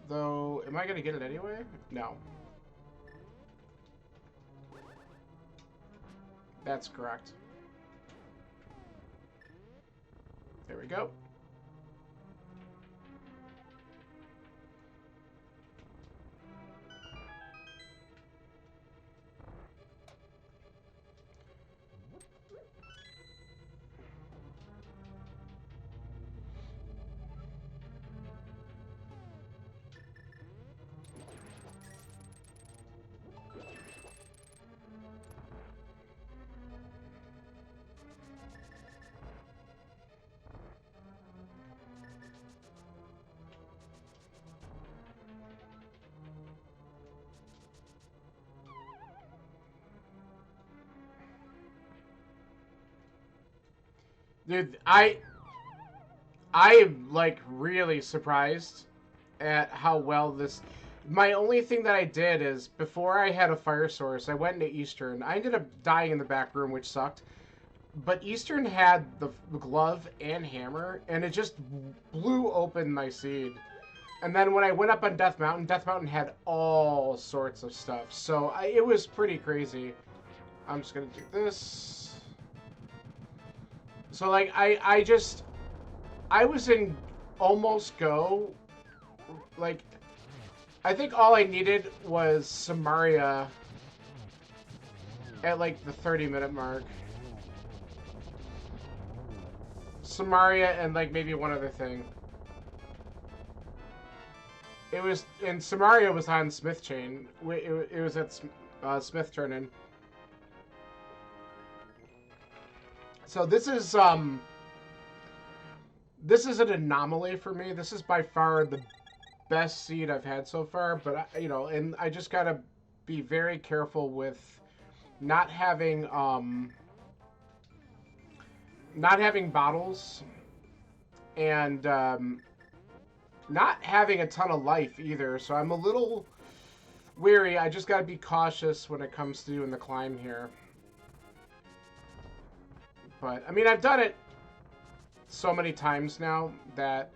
Though, am I going to get it anyway? No. That's correct. There we go. Dude, I am, like, really surprised at how well this... My only thing that I did is, before I had a fire source, I went into Eastern. I ended up dying in the back room, which sucked. But Eastern had the glove and hammer, and it just blew open my seed. And then when I went up on Death Mountain had all sorts of stuff. So it was pretty crazy. I'm just gonna do this. So like I was in almost go. Like I think all I needed was Samaria at like the 30-minute mark. Samaria and like maybe one other thing. It was, and Samaria was on Smith Chain. It was at Smith Turn-In. So this is an anomaly for me. This is by far the best seed I've had so far. But you know, and I just gotta be very careful with not having bottles and not having a ton of life either. So I'm a little weary. I just gotta be cautious when it comes to doing the climb here. But I mean, I've done it so many times now that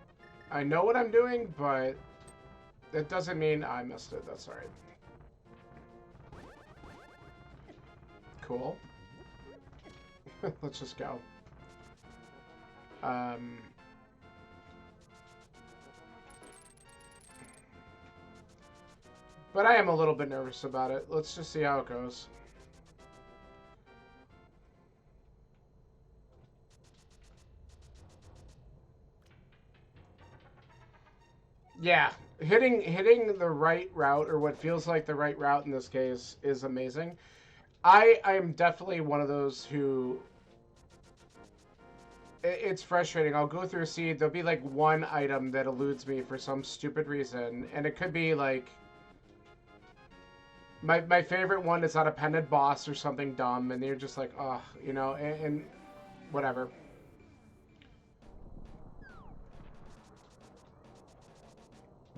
I know what I'm doing, but that doesn't mean I missed it. That's all right. Cool. Let's just go. But I am a little bit nervous about it. Let's just see how it goes. Yeah, hitting the right route, or what feels like the right route in this case, is amazing. I am definitely one of those who... It's frustrating. I'll go through a seed, there'll be like one item that eludes me for some stupid reason, and it could be like... My favorite one is on a pendant boss or something dumb, and you're just like, ugh, you know, and whatever.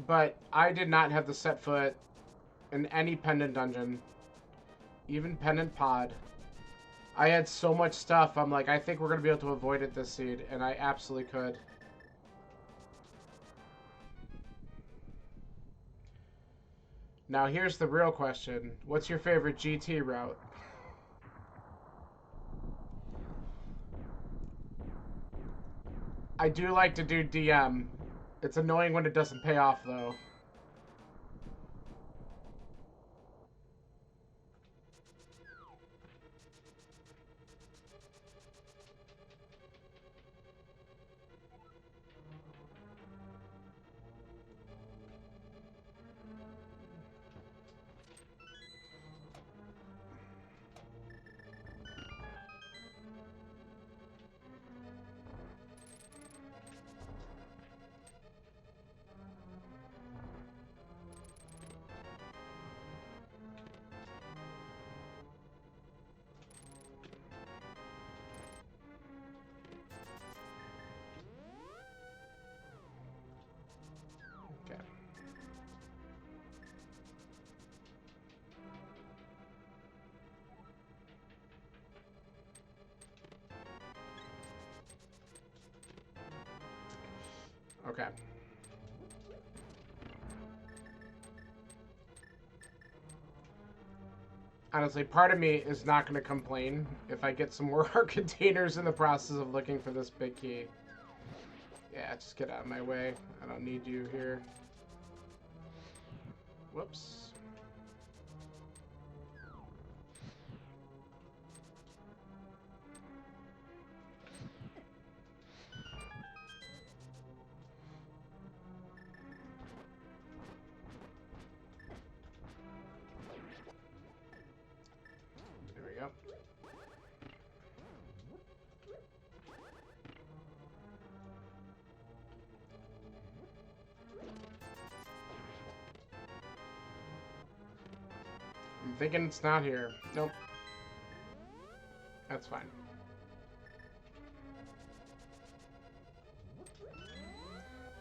But I did not have to set foot in any pendant dungeon, even pendant pod. I had so much stuff, I'm like, I think we're going to be able to avoid it this seed, and I absolutely could. Now here's the real question. What's your favorite GT route? I do like to do DM. It's annoying when it doesn't pay off, though. Okay. Honestly, part of me is not going to complain if I get some more containers in the process of looking for this big key. Yeah, just get out of my way. I don't need you here. Whoops. There we go. I'm thinking it's not here. Nope. That's fine.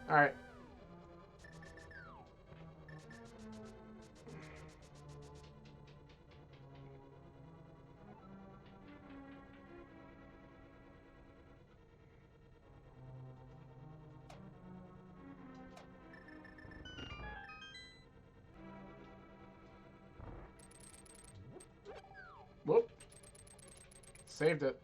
Alright. Whoop. saved it.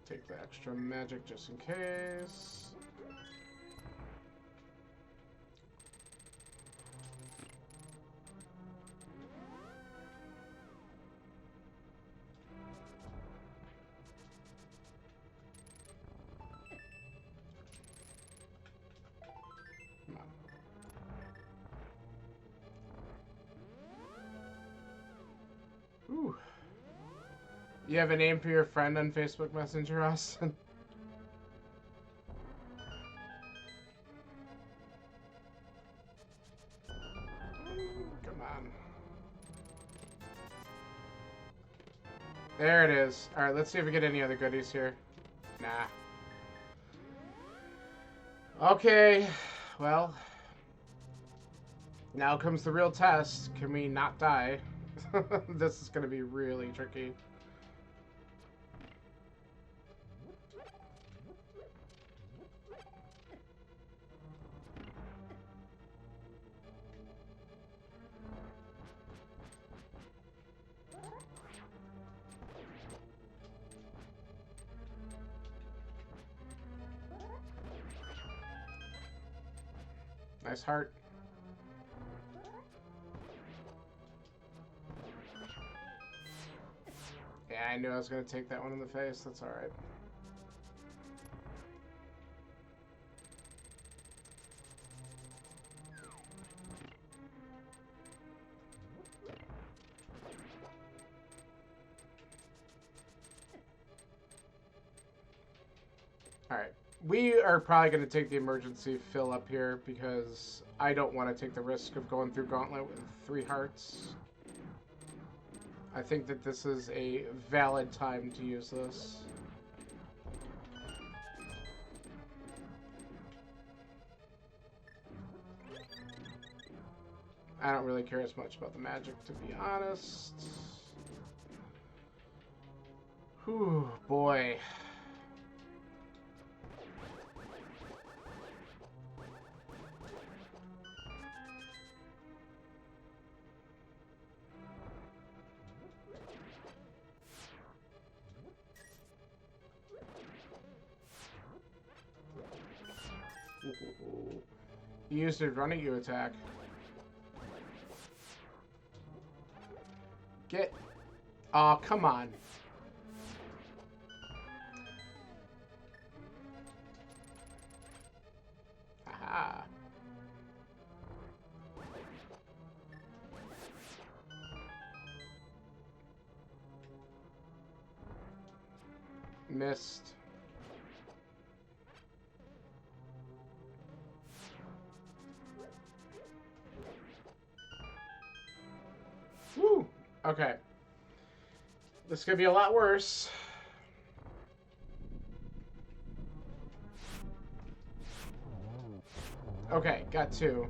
Take the extra magic just in case. Come on. Ooh. You have a name for your friend on Facebook Messenger, Austin? Come on. There it is. Alright, let's see if we get any other goodies here. Nah. Okay. Well. Now comes the real test. Can we not die? This is going to be really tricky. Nice heart. Yeah, I knew I was going to take that one in the face. That's alright. Alright. We are probably going to take the emergency fill up here because I don't want to take the risk of going through Gauntlet with 3 hearts. I think that this is a valid time to use this. I don't really care as much about the magic, to be honest. Whew, boy. You used a run at you attack. Get. Aw, come on. Aha. Missed. Woo! Okay. This could be a lot worse. Okay, got 2.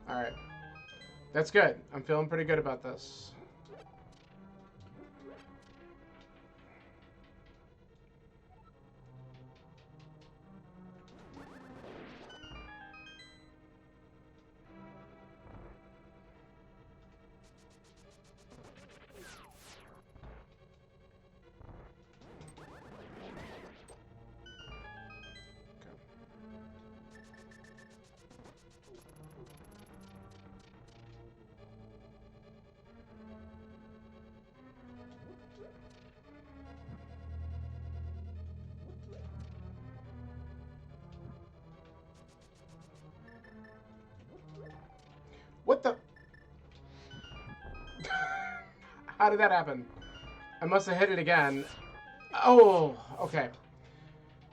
Alright. That's good. I'm feeling pretty good about this. What the? How did that happen? I must have hit it again. Oh, okay.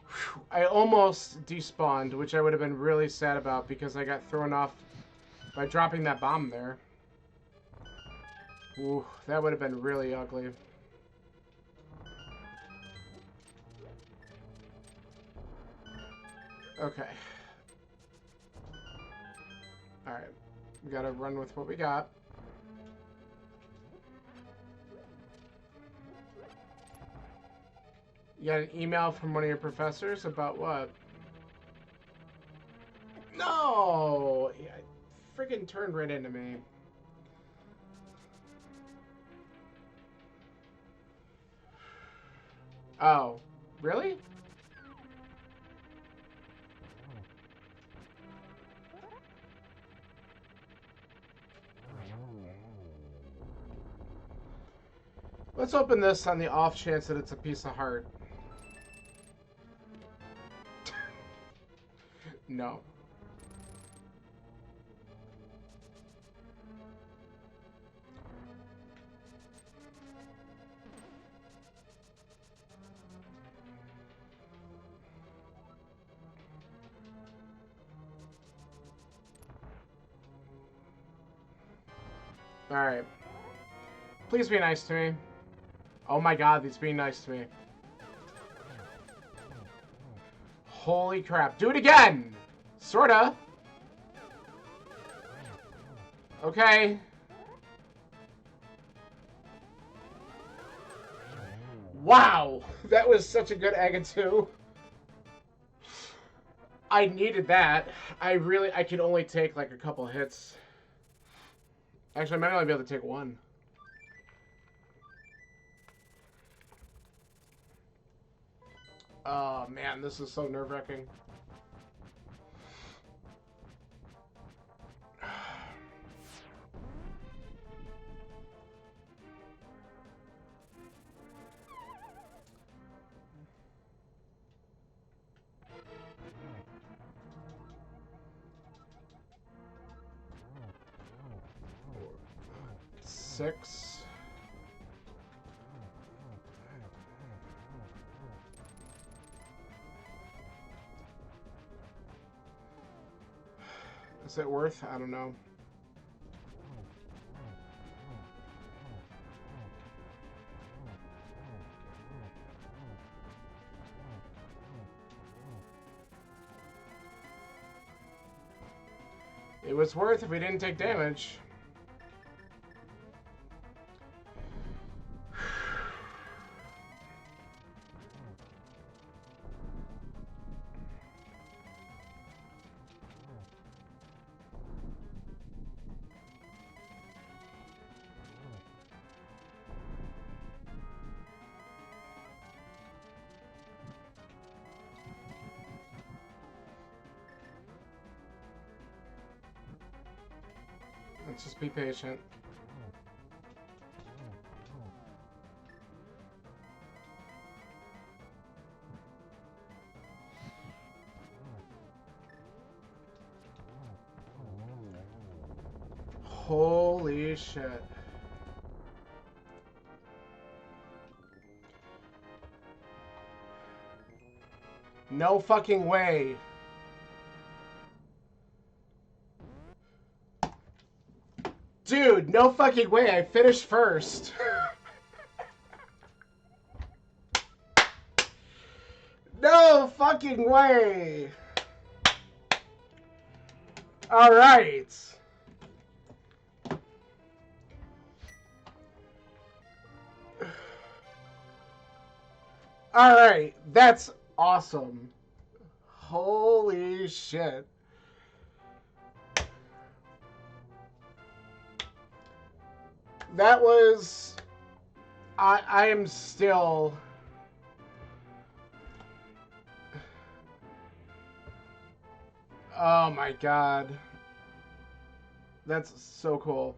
Whew. I almost despawned, which I would have been really sad about because I got thrown off by dropping that bomb there. Ooh, that would have been really ugly. Okay. Alright. We gotta run with what we got. You got an email from one of your professors about what? No! Yeah, freaking turned right into me. Oh, really? Let's open this on the off chance that it's a piece of heart. No. Alright. Please be nice to me. Oh my god, he's being nice to me. Holy crap. Do it again! Sorta. Okay. Wow! That was such a good Aga 2. I needed that. I could only take like a couple hits. Actually, I might only be able to take one. Oh man, this is so nerve-wracking. Six. Is it worth? I don't know. It was worth if we didn't take damage. Let's just be patient. Holy shit. No fucking way. Dude, no fucking way. I finished first. No fucking way. All right. All right. That's awesome. Holy shit. That was... I am still... Oh my god. That's so cool.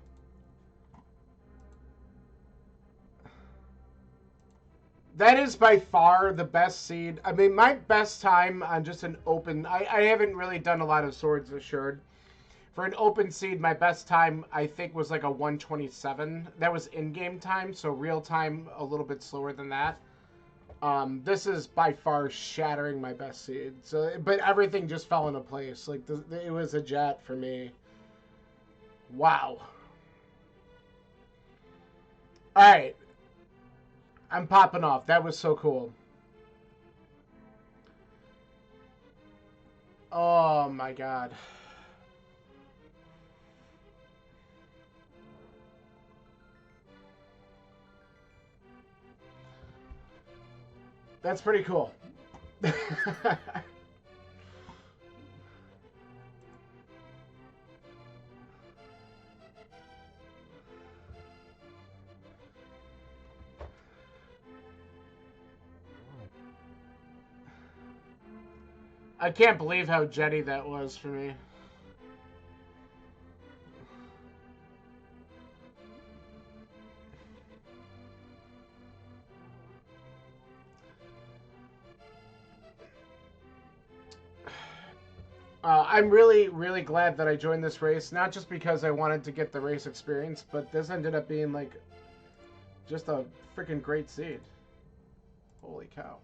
That is by far the best seed. I mean, my best time on just an open... I haven't really done a lot of Swords Assured. For an open seed, my best time, I think, was like a 127. That was in-game time, so real time a little bit slower than that. This is by far shattering my best seed. So, but everything just fell into place. Like it was a jet for me. Wow. All right, I'm popping off. That was so cool. Oh my god. That's pretty cool. I can't believe how jetty that was for me. I'm really, really glad that I joined this race, not just because I wanted to get the race experience, but this ended up being like just a freaking great seed. Holy cow.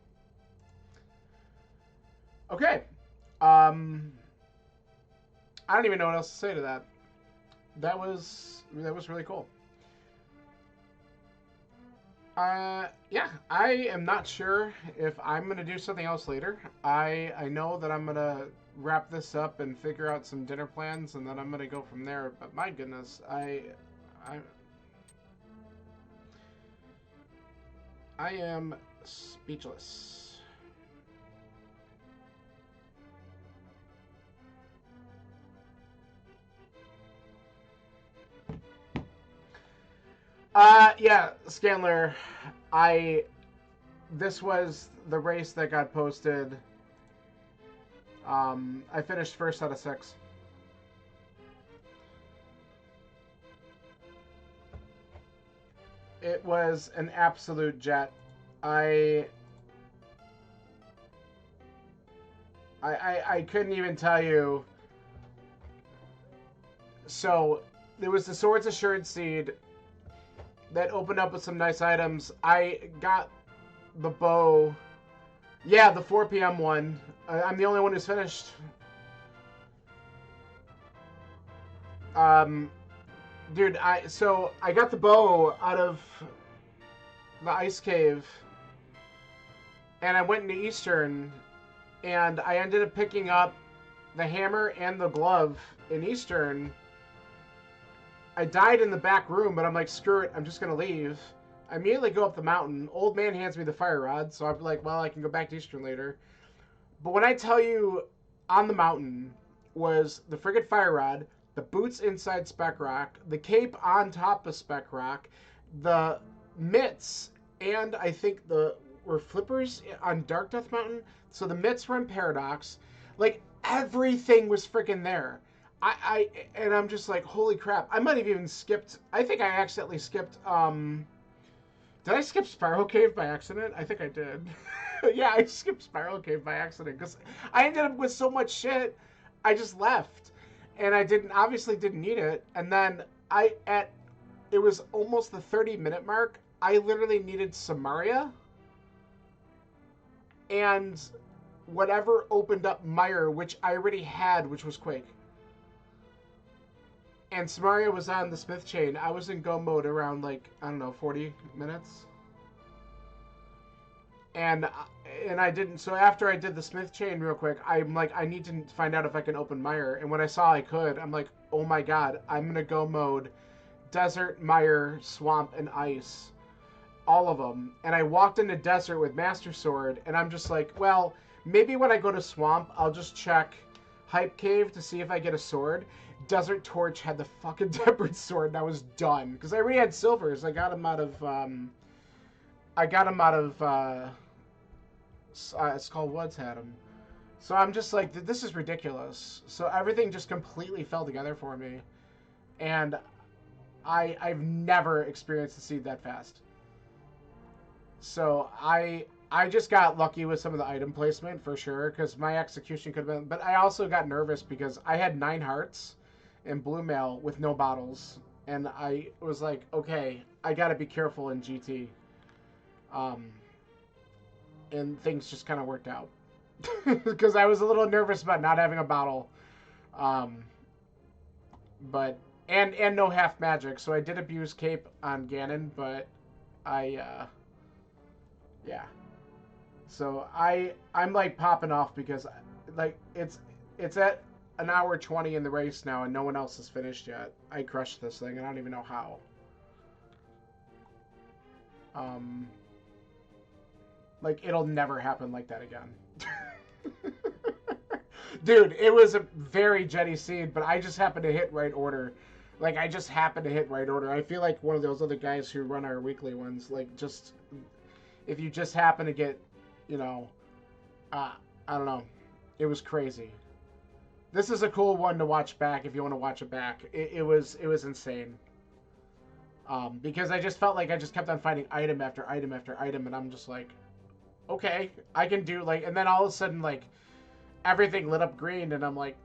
Okay. I don't even know what else to say to that. That was really cool. Yeah, I am not sure if I'm gonna do something else later. I know that I'm gonna wrap this up and figure out some dinner plans, and then I'm gonna go from there. But my goodness, I am speechless. Yeah, Scanler, this was the race that got posted. I finished first out of 6. It was an absolute jet. I I couldn't even tell you. So there was the Swords Assured seed that opened up with some nice items. I got the bow. Yeah, the 4 p.m. one. I'm the only one who's finished. Dude, so I got the bow out of the ice cave, and I went into Eastern, and I ended up picking up the hammer and the glove in Eastern. I died in the back room, but I'm like, screw it, I'm just gonna leave. I immediately go up the mountain. Old man hands me the fire rod, so I'm like, well, I can go back to Eastern later. But when I tell you, on the mountain was the frigate fire rod, the boots inside Spec Rock, the cape on top of Spec Rock, the mitts, and I think the were flippers on Dark Death Mountain. So the mitts were in Paradox. Like everything was freaking there. And I'm just like, holy crap! I might have even skipped. I think I accidentally skipped. Did I skip Spiral Cave by accident? I think I did. Yeah, I skipped Spiral Cave by accident because I ended up with so much shit. I just left, and I didn't need it. And then it was almost the 30-minute mark. I literally needed Samaria and whatever opened up Mire, which I already had, which was Quake. And Samaria was on the Smith chain. I was in go mode around like, I don't know, 40 minutes. And I didn't. So after I did the Smith chain real quick, I'm like, I need to find out if I can open Mire. And when I saw I could, I'm like, oh my god, I'm gonna go mode desert, mire, swamp, and ice, all of them. And I walked into desert with Master Sword, and I'm just like, well, maybe when I go to swamp, I'll just check Hype Cave to see if I get a sword. Desert Torch had the fucking tempered sword, and I was done because I already had silvers. I got them out of Skull Woods had them. So I'm just like, this is ridiculous. So everything just completely fell together for me, and I've never experienced a seed that fast. So I just got lucky with some of the item placement for sure because my execution could have been. But I also got nervous because I had 9 hearts and blue mail with no bottles, and I was like, okay, I got to be careful in GT. and things just kind of worked out because I was a little nervous about not having a bottle, um, but and no half magic. So I did abuse cape on Ganon, but I yeah. So I'm like popping off because like it's at an hour 20 in the race now and no one else has finished yet. I crushed this thing and I don't even know how. Um, like it'll never happen like that again. Dude, it was a very Jetty seed, but I just happened to hit right order. Like I just happened to hit right order. I feel like one of those other guys who run our weekly ones. Like just if you just happen to get, you know, uh, I don't know. It was crazy. This is a cool one to watch back if you want to watch it back. It was insane. Because I just felt like I just kept on finding item after item after item, and I'm just like, okay, I can do like, and then all of a sudden like everything lit up green, and I'm like,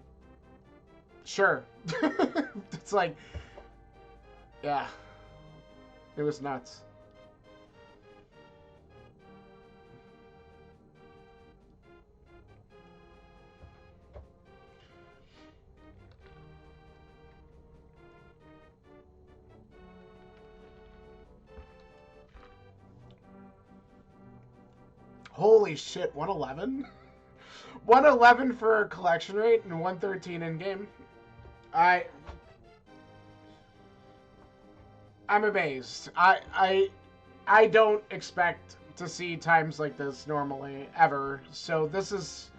sure. It's like, yeah, it was nuts. Holy shit, 111? 111 for collection rate and 113 in game. I I'm amazed. I don't expect to see times like this normally ever. So this is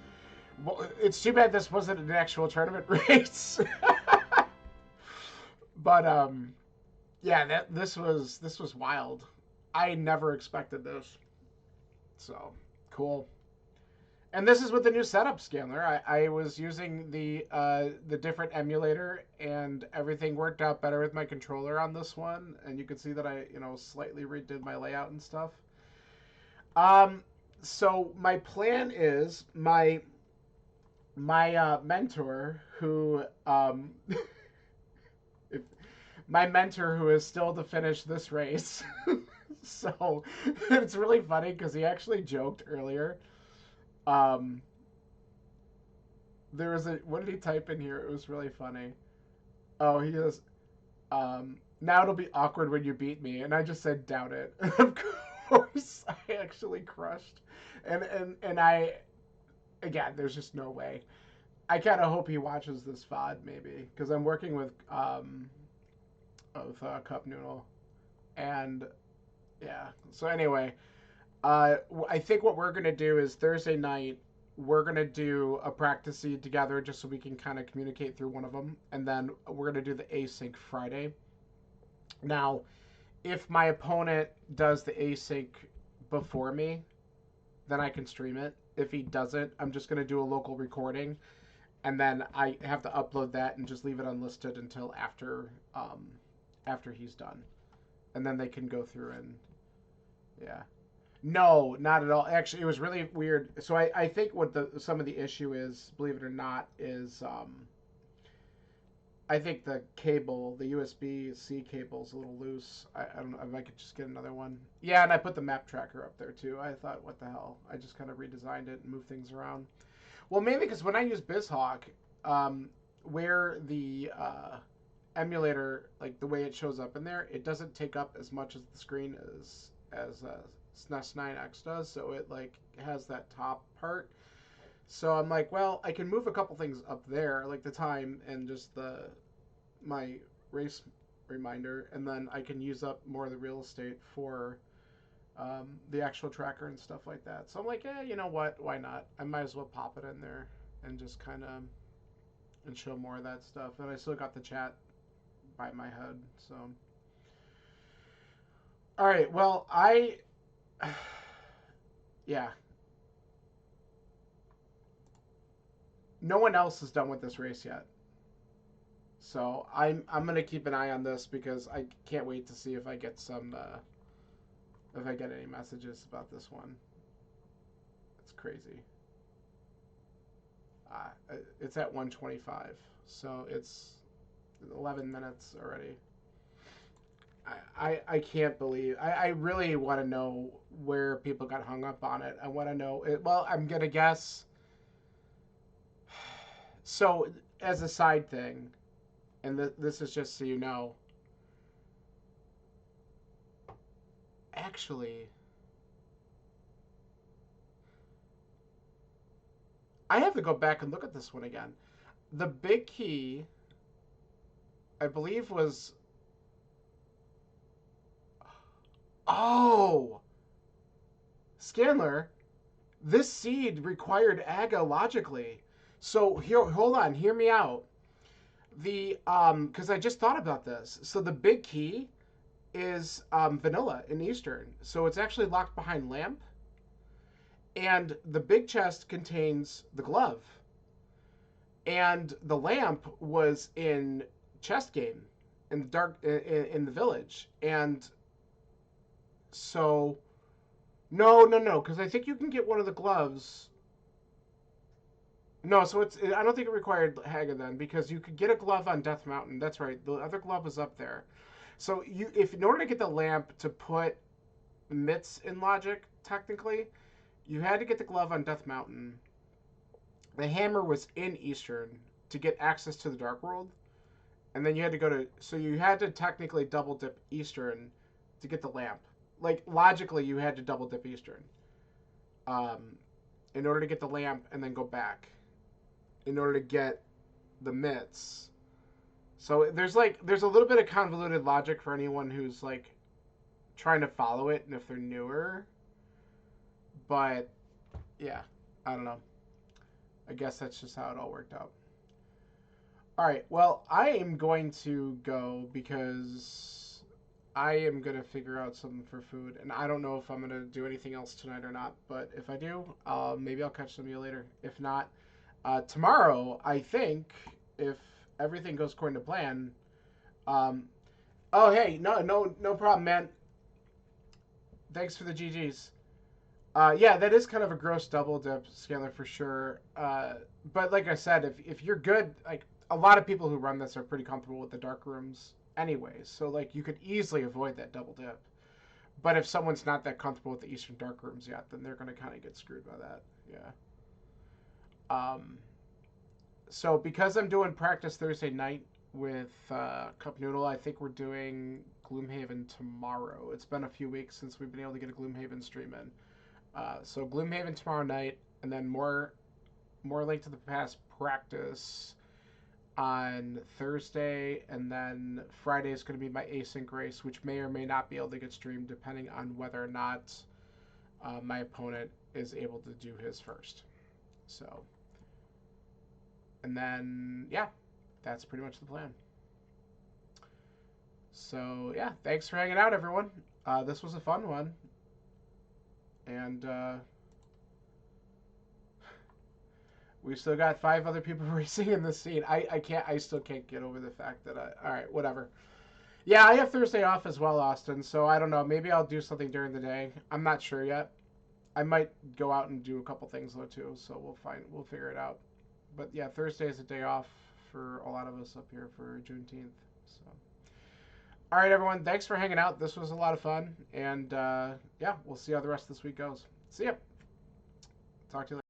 well, it's too bad this wasn't an actual tournament race. But yeah, this was wild. I never expected this. So, cool. And this is with the new setup scaler. I was using the different emulator, and everything worked out better with my controller on this one. And you can see that I slightly redid my layout and stuff. Um, so my plan is my mentor who if, my mentor who is still to finish this race. So it's really funny because he actually joked earlier. Um, there was a what did he type in here? It was really funny. Oh, he goes, now it'll be awkward when you beat me, and I just said doubt it. Of course, I actually crushed, and I again, there's just no way. I kind of hope he watches this VOD maybe because I'm working with Cup Noodle, and yeah. So anyway, I think what we're gonna do is Thursday night we're gonna do a practice seed together just so we can kind of communicate through one of them, and then we're gonna do the async Friday. Now, if my opponent does the async before me, then I can stream it. If he doesn't, I'm just gonna do a local recording, and then I have to upload that and just leave it unlisted until after he's done, and then they can go through and yeah. No, not at all. Actually, it was really weird. So I think what some of the issue is, believe it or not, is I think the cable, the USB-C cable is a little loose. I don't know if I could just get another one. Yeah, and I put the map tracker up there too. I thought, what the hell? I just kind of redesigned it and moved things around. Well, mainly because when I use BizHawk, where the emulator, like the way it shows up in there, it doesn't take up as much as the screen as SNES 9X does. So it like has that top part. So I'm like, well, I can move a couple things up there, like the time and just my race reminder, and then I can use up more of the real estate for the actual tracker and stuff like that. So I'm like, you know what? Why not? I might as well pop it in there and just kind of and show more of that stuff. And I still got the chat by my head. So, all right. Well, yeah. No one else is done with this race yet. So I'm gonna keep an eye on this because I can't wait to see if I get if I get any messages about this one. It's crazy. It's at 125, so it's 11 minutes already. I can't believe. I really want to know where people got hung up on it. I want to know. Well, I'm gonna guess. So, as a side thing, and this is just so you know, actually, I have to go back and look at this one again. The big key, I believe, was. Oh! Scanner, this seed required aga logically. So, here, hold on, hear me out. Because I just thought about this. So, the big key is vanilla in Eastern. So, it's actually locked behind lamp. And the big chest contains the glove. And the lamp was in chest game in the dark in the village. And so no, because I think you can get one of the gloves. No, so I don't think it required Haga then because you could get a glove on Death Mountain. That's right. The other glove was up there. So if in order to get the lamp to put mitts in logic, technically, you had to get the glove on Death Mountain. The hammer was in Eastern to get access to the Dark World, and then you had to go to. So you had to technically double dip Eastern to get the lamp. Like logically, you had to double dip Eastern, um, in order to get the lamp, and then go back, in order to get the mitts. So there's a little bit of convoluted logic for anyone who's like trying to follow it, and if they're newer. But yeah, I don't know. I guess that's just how it all worked out. All right. Well, I am going to go because I am going to figure out something for food, and I don't know if I'm going to do anything else tonight or not. But if I do, maybe I'll catch some of you later. If not, tomorrow, I think if everything goes according to plan. Um, oh, hey, no problem, man. Thanks for the GGs. Yeah, that is kind of a gross double dip scaler for sure. But like I said, if you're good, like a lot of people who run this are pretty comfortable with the dark rooms anyways. So like you could easily avoid that double dip. But if someone's not that comfortable with the Eastern dark rooms yet, then they're gonna kind of get screwed by that. Yeah. Um, so because I'm doing practice Thursday night with Cup Noodle, I think we're doing Gloomhaven tomorrow. It's been a few weeks since we've been able to get a Gloomhaven stream in. So Gloomhaven tomorrow night, and then more Link to the Past practice on Thursday, and then Friday is going to be my async race, which may or may not be able to get streamed depending on whether or not my opponent is able to do his first. So, and then yeah, that's pretty much the plan. So yeah, thanks for hanging out, everyone. This was a fun one, and we've still got 5 other people racing in the scene. I still can't get over the fact that all right, whatever. Yeah, I have Thursday off as well, Austin. So I don't know. Maybe I'll do something during the day. I'm not sure yet. I might go out and do a couple things though too. So we'll figure it out. But yeah, Thursday is a day off for a lot of us up here for Juneteenth. So, all right, everyone. Thanks for hanging out. This was a lot of fun, and yeah, we'll see how the rest of this week goes. See ya. Talk to you later.